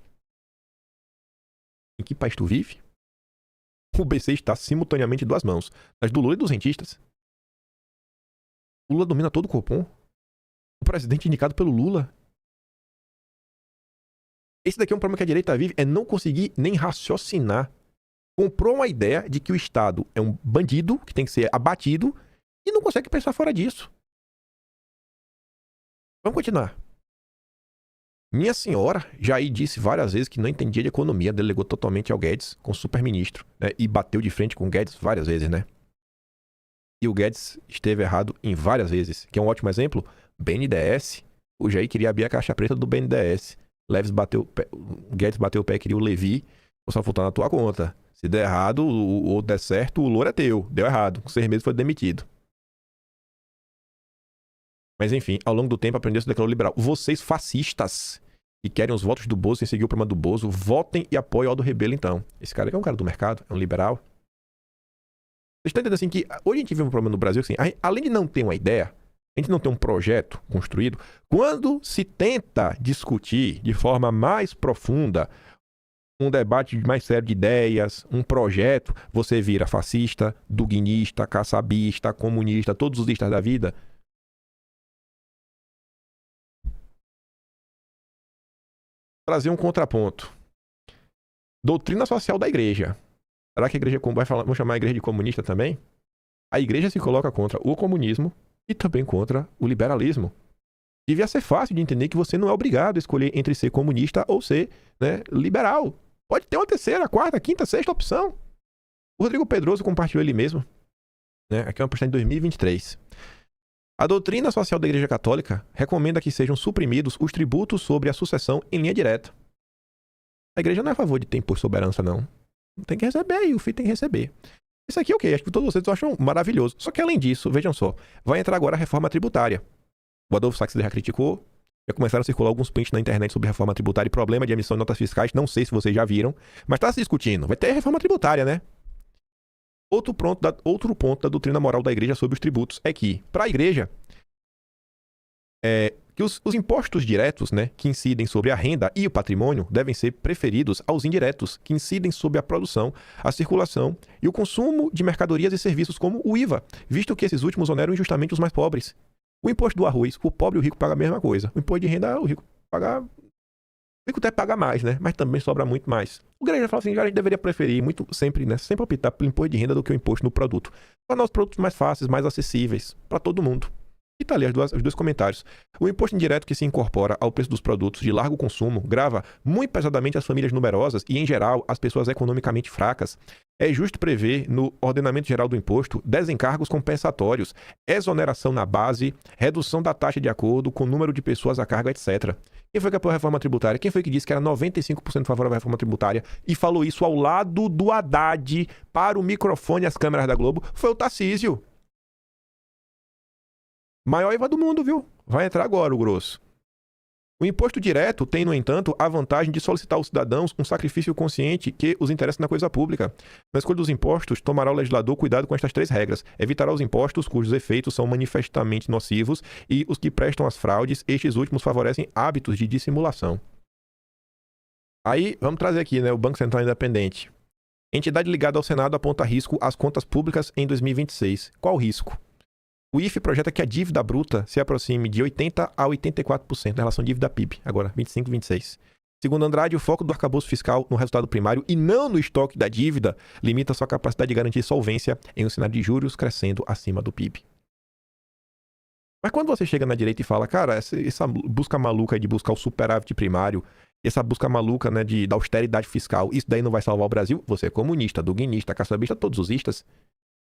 Em que país tu vive? O BC está simultaneamente em duas mãos, as do Lula e dos rentistas. O Lula domina todo o Copom? O presidente indicado pelo Lula? Esse daqui é um problema que a direita vive, é não conseguir nem raciocinar. Comprou uma ideia de que o Estado é um bandido, que tem que ser abatido, e não consegue pensar fora disso. Vamos continuar. Minha senhora já aí disse várias vezes que não entendia de economia, delegou totalmente ao Guedes, com o super-ministro, né, e bateu de frente com o Guedes várias vezes, né? E o Guedes esteve errado em várias vezes. Que é um ótimo exemplo, BNDES, o Jair queria abrir a caixa preta do BNDES. O Guedes bateu o pé, queria o Levi, só faltando na tua conta. Se der errado ou der certo, o louro é teu. Deu errado. Com 6 meses foi demitido. Mas enfim, ao longo do tempo aprendeu a se declarar liberal. Vocês fascistas que querem os votos do Bozo sem seguir o programa do Bozo, votem e apoiem o Aldo Rebelo então. Esse cara aqui é um cara do mercado, é um liberal. Vocês estão entendendo assim que hoje a gente vive um problema no Brasil assim, além de não ter uma ideia, a gente não tem um projeto construído, quando se tenta discutir de forma mais profunda um debate mais sério de ideias, um projeto, você vira fascista, duguinista, caçabista, comunista, todos os listas da vida. Trazer um contraponto. Doutrina social da igreja. Será que a igreja vamos chamar a igreja de comunista também? A igreja se coloca contra o comunismo e também contra o liberalismo. Devia ser fácil de entender que você não é obrigado a escolher entre ser comunista ou ser, né, liberal. Pode ter uma terceira, quarta, quinta, sexta opção. O Rodrigo Pedroso compartilhou ele mesmo. Né? Aqui é uma postagem de 2023. A doutrina social da Igreja Católica recomenda que sejam suprimidos os tributos sobre a sucessão em linha direta. A igreja não é a favor de ter imposto sobre herança, não. Tem que receber e o filho tem que receber. Isso aqui, ok, acho que todos vocês acham maravilhoso. Só que além disso, vejam só, vai entrar agora a reforma tributária. O Adolfo Saxby já criticou, já começaram a circular alguns prints na internet sobre reforma tributária e problema de emissão de notas fiscais, não sei se vocês já viram, mas está se discutindo. Vai ter reforma tributária, né? Outro ponto da doutrina moral da igreja sobre os tributos é que, para a igreja, que os impostos diretos, né, que incidem sobre a renda e o patrimônio devem ser preferidos aos indiretos, que incidem sobre a produção, a circulação e o consumo de mercadorias e serviços como o IVA, visto que esses últimos oneram injustamente os mais pobres. O imposto do arroz, o pobre e o rico pagam a mesma coisa. O imposto de renda, o rico paga... O rico até paga mais, né? Mas também sobra muito mais. O igreja fala assim, a gente deveria preferir sempre, né? Sempre optar pelo imposto de renda do que o imposto no produto. Para nós, produtos mais fáceis, mais acessíveis, para todo mundo. E tá ali os dois comentários. O imposto indireto que se incorpora ao preço dos produtos de largo consumo grava muito pesadamente as famílias numerosas e, em geral, as pessoas economicamente fracas. É justo prever, no ordenamento geral do imposto, desencargos compensatórios, exoneração na base, redução da taxa de acordo com o número de pessoas a cargo, etc. Quem foi que apoiou a reforma tributária? Quem foi que disse que era 95% favorável à reforma tributária e falou isso ao lado do Haddad para o microfone e as câmeras da Globo? Foi o Tarcísio. Maior IVA do mundo, viu? Vai entrar agora o grosso. O imposto direto tem, no entanto, a vantagem de solicitar aos cidadãos um sacrifício consciente que os interessa na coisa pública. Na escolha dos impostos, tomará o legislador cuidado com estas 3 regras. Evitará os impostos cujos efeitos são manifestamente nocivos e os que prestam às fraudes, estes últimos favorecem hábitos de dissimulação. Aí, vamos trazer aqui, né, o Banco Central Independente. Entidade ligada ao Senado aponta risco às contas públicas em 2026. Qual o risco? O IFE projeta que a dívida bruta se aproxime de 80% a 84% em relação à dívida PIB, agora 25, 26. Segundo Andrade, o foco do arcabouço fiscal no resultado primário e não no estoque da dívida limita sua capacidade de garantir solvência em um cenário de juros crescendo acima do PIB. Mas quando você chega na direita e fala, cara, essa busca maluca de buscar o superávit primário, essa busca maluca, né, da austeridade fiscal, isso daí não vai salvar o Brasil? Você é comunista, duguinista, caçambista, todos os istas.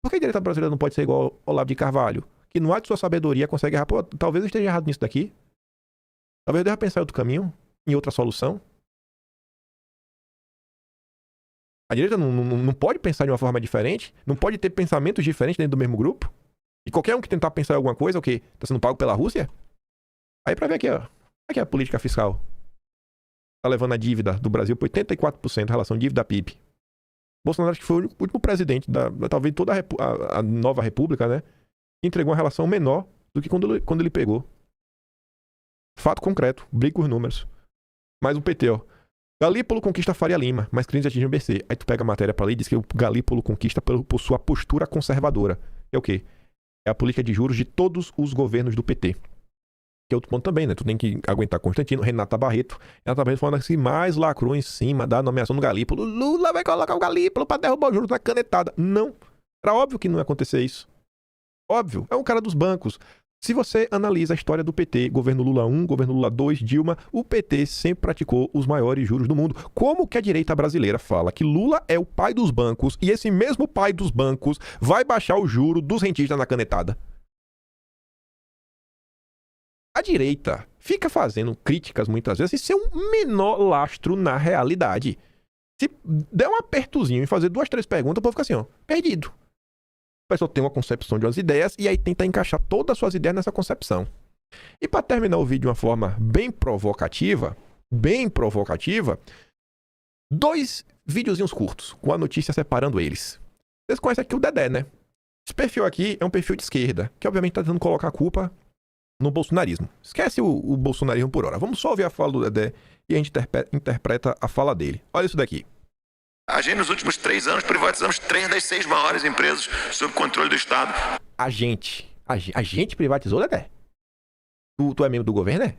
Por que a direita brasileira não pode ser igual Olavo de Carvalho? Que no ato de sua sabedoria consegue errar. Pô, talvez eu esteja errado nisso daqui. Talvez eu deva pensar em outro caminho, em outra solução. A direita não pode pensar de uma forma diferente, não pode ter pensamentos diferentes dentro do mesmo grupo. E qualquer um que tentar pensar em alguma coisa, o quê? Tá sendo pago pela Rússia? Aí pra ver aqui, ó. Aqui é a política fiscal. Tá levando a dívida do Brasil para 84% em relação à dívida PIB. Bolsonaro, acho que foi o último presidente talvez toda a nova república, né? Que entregou uma relação menor do que quando ele pegou. Fato concreto, briga com os números. Mas o PT, ó. Galípolo conquista Faria Lima, mas crimes atingem o BC. Aí tu pega a matéria pra ler e diz que o Galípolo conquista por sua postura conservadora. É o quê? É a política de juros de todos os governos do PT. Que é outro ponto também, né? Tu tem que aguentar Constantino, Renata Barreto. Renata Barreto falando assim, mais lacrou em cima da nomeação do Galípolo. Lula vai colocar o Galípolo pra derrubar os juros na canetada. Não. Era óbvio que não ia acontecer isso. Óbvio. É um cara dos bancos. Se você analisa a história do PT, governo Lula 1, governo Lula 2, Dilma, o PT sempre praticou os maiores juros do mundo. Como que a direita brasileira fala que Lula é o pai dos bancos e esse mesmo pai dos bancos vai baixar o juro dos rentistas na canetada? A direita fica fazendo críticas muitas vezes sem um menor lastro na realidade. Se der um apertozinho e fazer 2, 3 perguntas, o povo fica assim, ó, perdido. A pessoa tem uma concepção de umas ideias e aí tenta encaixar todas as suas ideias nessa concepção. E para terminar o vídeo de uma forma bem provocativa, 2 videozinhos curtos, com a notícia separando eles. Vocês conhecem aqui o Dedé, né? Esse perfil aqui é um perfil de esquerda, que obviamente está tentando colocar a culpa no bolsonarismo. Esquece o bolsonarismo por hora. Vamos só ouvir a fala do Dedé e a gente interpreta a fala dele. Olha isso daqui. A gente, nos últimos 3 anos, privatizamos 3 das 6 maiores empresas sob controle do Estado. A gente privatizou, Dedé? Tu é membro do governo, né?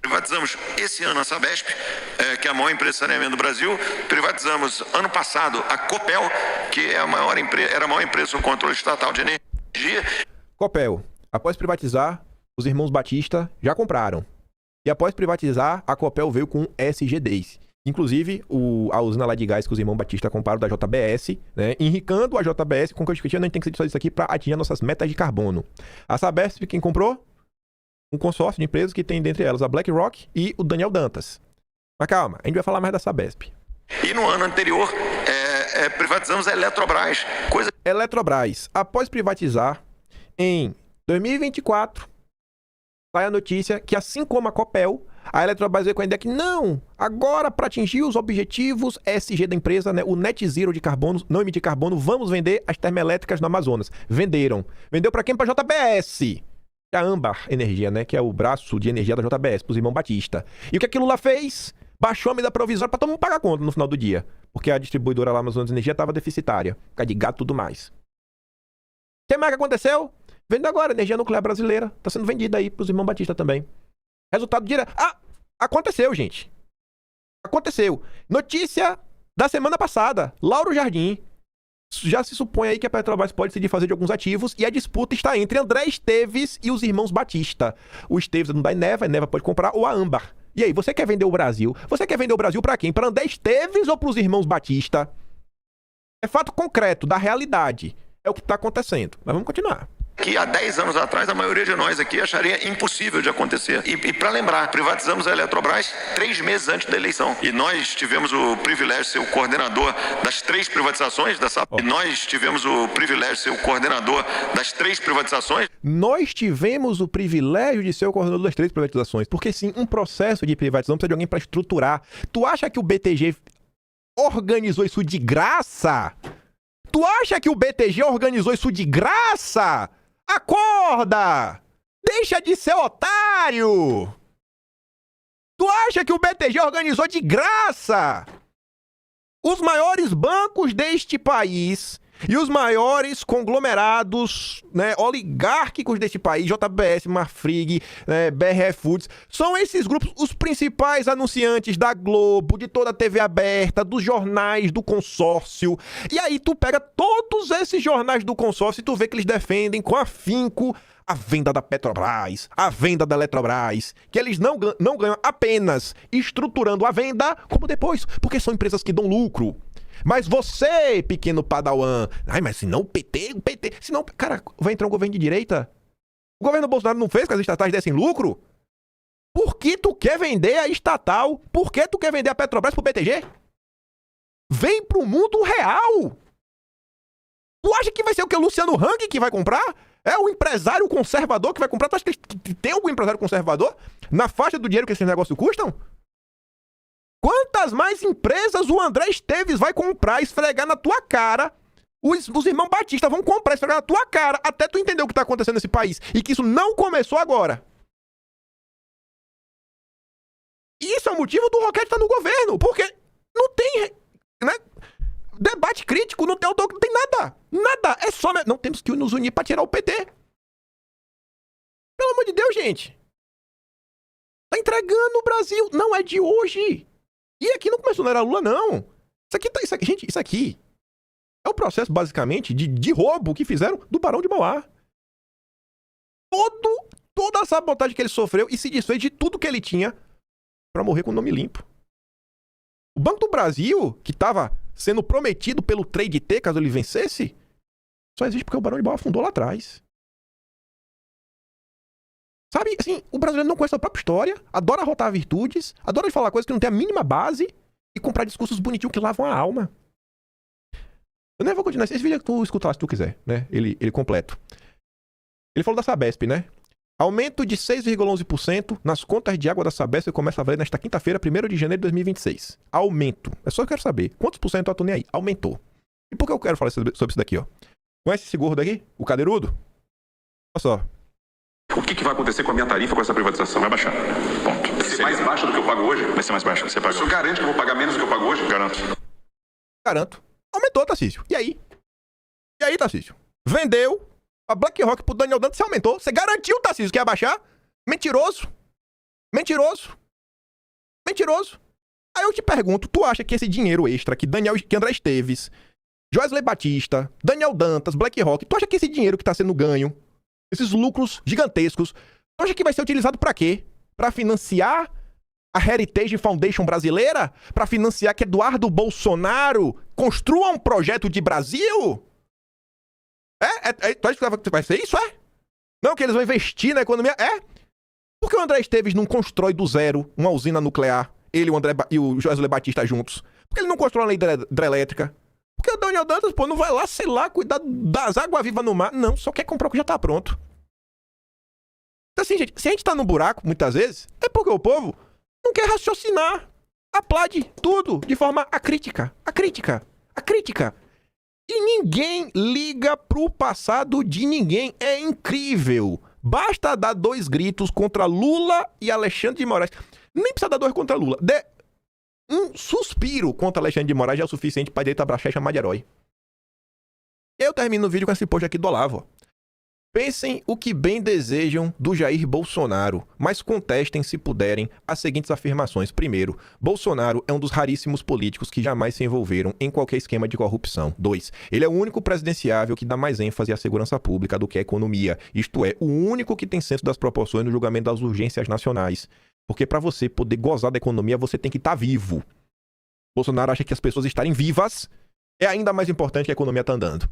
Privatizamos esse ano a Sabesp, que é a maior empresa de saneamento do Brasil. Privatizamos, ano passado, a Copel, que é era a maior empresa sob controle estatal de energia. Copel, após privatizar, os irmãos Batista já compraram. E após privatizar, a Copel veio com SG10. Inclusive, a usina lá de gás que os irmãos Batista compraram da JBS, né, enricando a JBS com combustível, a gente tem que fazer isso aqui para atingir nossas metas de carbono. A Sabesp, quem comprou? Um consórcio de empresas que tem dentre elas a BlackRock e o Daniel Dantas. Mas calma, a gente vai falar mais da Sabesp. E no ano anterior, privatizamos a Eletrobras. Eletrobras, após privatizar, em 2024, sai a notícia que, assim como a Copel, a Eletrobras veio com a ideia que não, agora para atingir os objetivos ESG da empresa, né, o net zero de carbono, não emitir carbono, vamos vender as termoelétricas no Amazonas. Venderam. Vendeu para quem? Para a JBS. A Âmbar Energia, né, que é o braço de energia da JBS, para os irmãos Batista. E o que aquilo lá fez? Baixou a medida provisória para todo mundo pagar a conta no final do dia. Porque a distribuidora lá, Amazonas Energia, estava deficitária. Por causa de gato e tudo mais. O que mais que aconteceu? Vendo agora, a energia nuclear brasileira. Está sendo vendida aí para os irmãos Batista também. Resultado direto. Aconteceu, gente. Aconteceu. Notícia da semana passada. Lauro Jardim. Já se supõe aí que a Petrobras pode se desfazer de alguns ativos e a disputa está entre André Esteves e os irmãos Batista. O Esteves não dá a Eneva pode comprar, ou a Âmbar. E aí, você quer vender o Brasil? Você quer vender o Brasil para quem? Para André Esteves ou para os irmãos Batista? É fato concreto, da realidade. É o que está acontecendo. Mas vamos continuar. Que há 10 anos atrás a maioria de nós aqui acharia impossível de acontecer. E para lembrar, privatizamos a Eletrobras 3 meses antes da eleição. E nós tivemos o privilégio de ser o coordenador das 3 privatizações dessa. E nós tivemos o privilégio de ser o coordenador das 3 privatizações. Nós tivemos o privilégio de ser o coordenador das 3 privatizações. Porque sim, um processo de privatização precisa de alguém para estruturar. Tu acha que o BTG organizou isso de graça? Tu acha que o BTG organizou isso de graça? Acorda! Deixa de ser otário! Tu acha que o BTG organizou de graça? Os maiores bancos deste país e os maiores conglomerados, né, oligárquicos deste país, JBS, Marfrig, né, BR Foods, são esses grupos os principais anunciantes da Globo, de toda a TV aberta, dos jornais do consórcio. E aí tu pega todos esses jornais do consórcio e tu vê que eles defendem com afinco a venda da Petrobras, a venda da Eletrobras, que eles não ganham apenas estruturando a venda, como depois, porque são empresas que dão lucro. Mas você, pequeno padawan, mas se não o PT, se não, cara, vai entrar um governo de direita? O governo Bolsonaro não fez que as estatais dessem lucro? Por que tu quer vender a estatal? Por que tu quer vender a Petrobras pro BTG? Vem pro mundo real! Tu acha que vai ser o que? O Luciano Hang que vai comprar? É o empresário conservador que vai comprar? Tu acha que tem algum empresário conservador na faixa do dinheiro que esses negócios custam? Quantas mais empresas o André Esteves vai comprar, esfregar na tua cara? Os irmãos Batista vão comprar, esfregar na tua cara, até tu entender o que está acontecendo nesse país. E que isso não começou agora. E isso é o motivo do Roquete estar no governo. Porque não tem, né, debate crítico, não tem autor, não tem nada. Nada. É só... Não temos que nos unir para tirar o PT. Pelo amor de Deus, gente. Tá entregando o Brasil. Não é de hoje. E aqui não começou, não era Lula, não. Gente, isso aqui é o processo, basicamente, de roubo que fizeram do Barão de Mauá. Toda a sabotagem que ele sofreu e se desfez de tudo que ele tinha pra morrer com o nome limpo. O Banco do Brasil, que tava sendo prometido pelo Trade T, caso ele vencesse, só existe porque o Barão de Mauá afundou lá atrás. Sabe, assim, o brasileiro não conhece a própria história, adora rotar virtudes, adora falar coisas que não tem a mínima base e comprar discursos bonitinhos que lavam a alma. Eu nem vou continuar. Esse vídeo é que tu escutar se tu quiser, né? Ele completo. Ele falou da Sabesp, né? Aumento de 6,11% nas contas de água da Sabesp que começa a valer nesta quinta-feira, 1º de janeiro de 2026. Aumento. É só que eu quero saber. Quantos por cento eu tô nem aí? Aumentou. E por que eu quero falar sobre isso daqui, ó? Conhece esse gordo aqui? O cadeirudo? Olha só. O que vai acontecer com a minha tarifa com essa privatização? Vai baixar. Ponto. Vai ser mais baixa do que eu pago hoje? Vai ser mais baixa do que você paga hoje. O senhor garante que eu vou pagar menos do que eu pago hoje? Garanto. Garanto. Aumentou, Tarcísio. E aí? E aí, Tarcísio? Vendeu a BlackRock pro Daniel Dantas, você aumentou. Você garantiu, Tarcísio, que ia baixar? Mentiroso. Mentiroso. Mentiroso. Aí eu te pergunto, tu acha que esse dinheiro extra que André Esteves, Joesley Batista, Daniel Dantas, BlackRock, tu acha que esse dinheiro que tá sendo ganho, esses lucros gigantescos, tu acha que vai ser utilizado pra quê? Pra financiar a Heritage Foundation brasileira? Pra financiar que Eduardo Bolsonaro construa um projeto de Brasil? Tu acha que vai ser isso, é? Não, que eles vão investir na economia? É? Por que o André Esteves não constrói do zero uma usina nuclear ele e o Josué Batista juntos? Por que ele não constrói uma lei hidrelétrica? Porque o Daniel Dantas, pô, não vai lá, sei lá, cuidar das águas-vivas no mar. Não, só quer comprar o que já tá pronto. Então assim, gente, se a gente tá no buraco, muitas vezes, é porque o povo não quer raciocinar. Aplaude tudo de forma acrítica. E ninguém liga pro passado de ninguém. É incrível. Basta dar 2 gritos contra Lula e Alexandre de Moraes. Nem precisa dar 2 contra Lula. Um suspiro contra Alexandre de Moraes já é o suficiente pra direita abraçar e chamar de herói. Eu termino o vídeo com esse post aqui do Olavo. Pensem o que bem desejam do Jair Bolsonaro, mas contestem, se puderem, as seguintes afirmações. Primeiro, Bolsonaro é um dos raríssimos políticos que jamais se envolveram em qualquer esquema de corrupção. 2. Ele é o único presidenciável que dá mais ênfase à segurança pública do que à economia. Isto é, o único que tem senso das proporções no julgamento das urgências nacionais. Porque para você poder gozar da economia, você tem que estar vivo. Bolsonaro acha que as pessoas estarem vivas é ainda mais importante que a economia tá andando.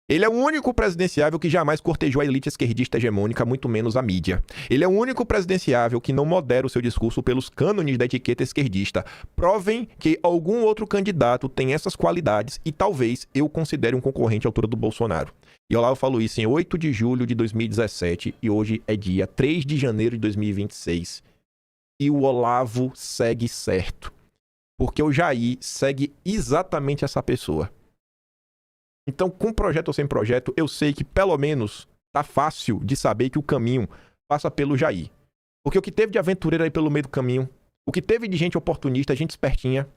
Ele é o único presidenciável que jamais cortejou a elite esquerdista hegemônica, muito menos a mídia. Ele é o único presidenciável que não modera o seu discurso pelos cânones da etiqueta esquerdista. Provem que algum outro candidato tem essas qualidades e talvez eu considere um concorrente à altura do Bolsonaro. E Olavo falou isso em 8 de julho de 2017 e hoje é dia 3 de janeiro de 2026. E o Olavo segue certo. Porque o Jair segue exatamente essa pessoa. Então, com projeto ou sem projeto, eu sei que pelo menos tá fácil de saber que o caminho passa pelo Jair. Porque o que teve de aventureiro aí pelo meio do caminho, o que teve de gente oportunista, gente espertinha.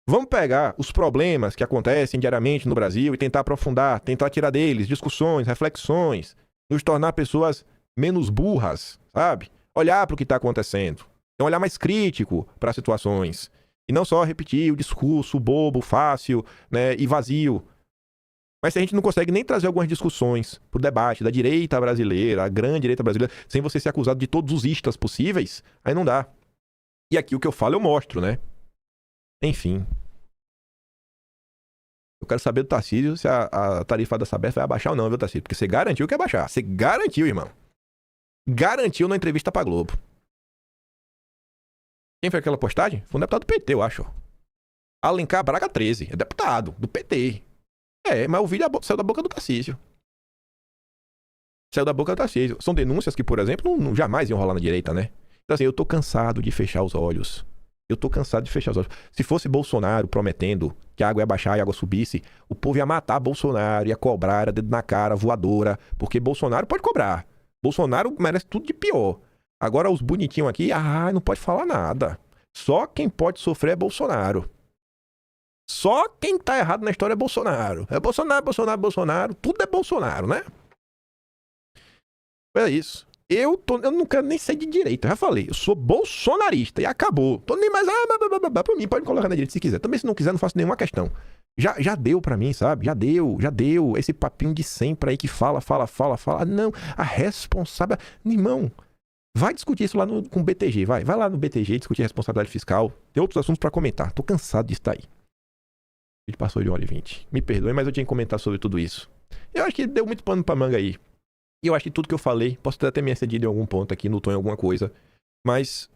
Vamos pegar os problemas que acontecem diariamente no Brasil e tentar aprofundar, tentar tirar deles discussões, reflexões, nos tornar pessoas menos burras, sabe? Olhar para o que está acontecendo. Um olhar mais crítico para as situações. E não só repetir o discurso bobo, fácil, né, e vazio. Mas se a gente não consegue nem trazer algumas discussões pro debate da direita brasileira, a grande direita brasileira, sem você ser acusado de todos os istas possíveis, aí não dá. E aqui o que eu falo eu mostro, né? Enfim. Eu quero saber do Tarcísio se a tarifa da Sabesp vai abaixar ou não, viu, Tarcísio? Porque você garantiu que ia baixar. Você garantiu, irmão. Garantiu na entrevista pra Globo. Quem fez aquela postagem? Foi um deputado do PT, eu acho. Alencar Braga 13. É deputado do PT. É, mas o vídeo saiu da boca do Tarcísio. Saiu da boca do Tarcísio. São denúncias que, por exemplo, não jamais iam rolar na direita, né? Então assim, eu tô cansado de fechar os olhos. Se fosse Bolsonaro prometendo que a água ia baixar e a água subisse, o povo ia matar Bolsonaro, ia cobrar, era dedo na cara, voadora. Porque Bolsonaro pode cobrar. Bolsonaro merece tudo de pior. Agora os bonitinhos aqui, não pode falar nada. Só quem pode sofrer é Bolsonaro. Só quem tá errado na história é Bolsonaro. É Bolsonaro. Tudo é Bolsonaro, né? É isso. Eu não quero nem ser de direita. Eu já falei, eu sou bolsonarista e acabou. Tô nem mais... pra mim, pode colocar na direita se quiser. Também se não quiser, não faço nenhuma questão. Já deu pra mim, sabe? Já deu. Esse papinho de sempre aí que fala. Não, a responsável... Irmão... Vai discutir isso lá com o BTG, vai lá no BTG discutir responsabilidade fiscal. Tem outros assuntos pra comentar. Tô cansado disso daí. Ele passou de 1h20. Me perdoe, mas eu tinha que comentar sobre tudo isso. Eu acho que deu muito pano pra manga aí. E eu acho que tudo que eu falei, posso até ter me excedido em algum ponto aqui, no tom em alguma coisa. Mas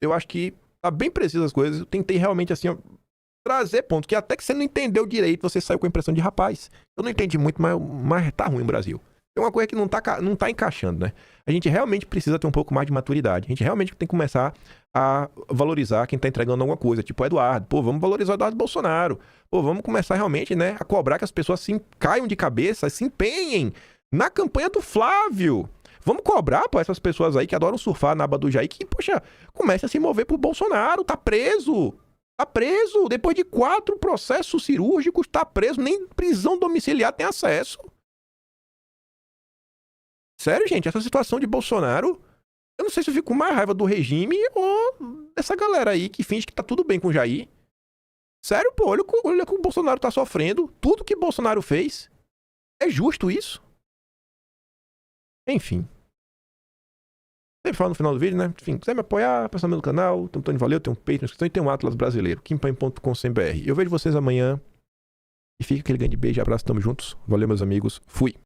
eu acho que tá bem preciso as coisas. Eu tentei realmente assim, trazer pontos que até que você não entendeu direito, você saiu com a impressão de rapaz. Eu não entendi muito, mas tá ruim o Brasil. É uma coisa que não tá encaixando, né? A gente realmente precisa ter um pouco mais de maturidade. A gente realmente tem que começar a valorizar quem tá entregando alguma coisa. Tipo o Eduardo. Pô, vamos valorizar o Eduardo Bolsonaro. Pô, vamos começar realmente, né, a cobrar que as pessoas caiam de cabeça, se empenhem na campanha do Flávio. Vamos cobrar, pô, essas pessoas aí que adoram surfar na aba do Jair, que, poxa, comece a se mover pro Bolsonaro. Tá preso. Depois de 4 processos cirúrgicos, tá preso. Nem prisão domiciliar tem acesso. Sério, gente, essa situação de Bolsonaro, eu não sei se eu fico com mais raiva do regime ou dessa galera aí que finge que tá tudo bem com o Jair. Sério, pô, olha o que o Bolsonaro tá sofrendo. Tudo que Bolsonaro fez. É justo isso? Enfim. Sempre falo no final do vídeo, né? Enfim, quiser me apoiar, passar no meu canal, tem um Tony Valeu, tem um Patreon, e tem um Atlas Brasileiro, kimpan.com.br. Eu vejo vocês amanhã. E fica aquele grande beijo, abraço, tamo juntos. Valeu, meus amigos. Fui.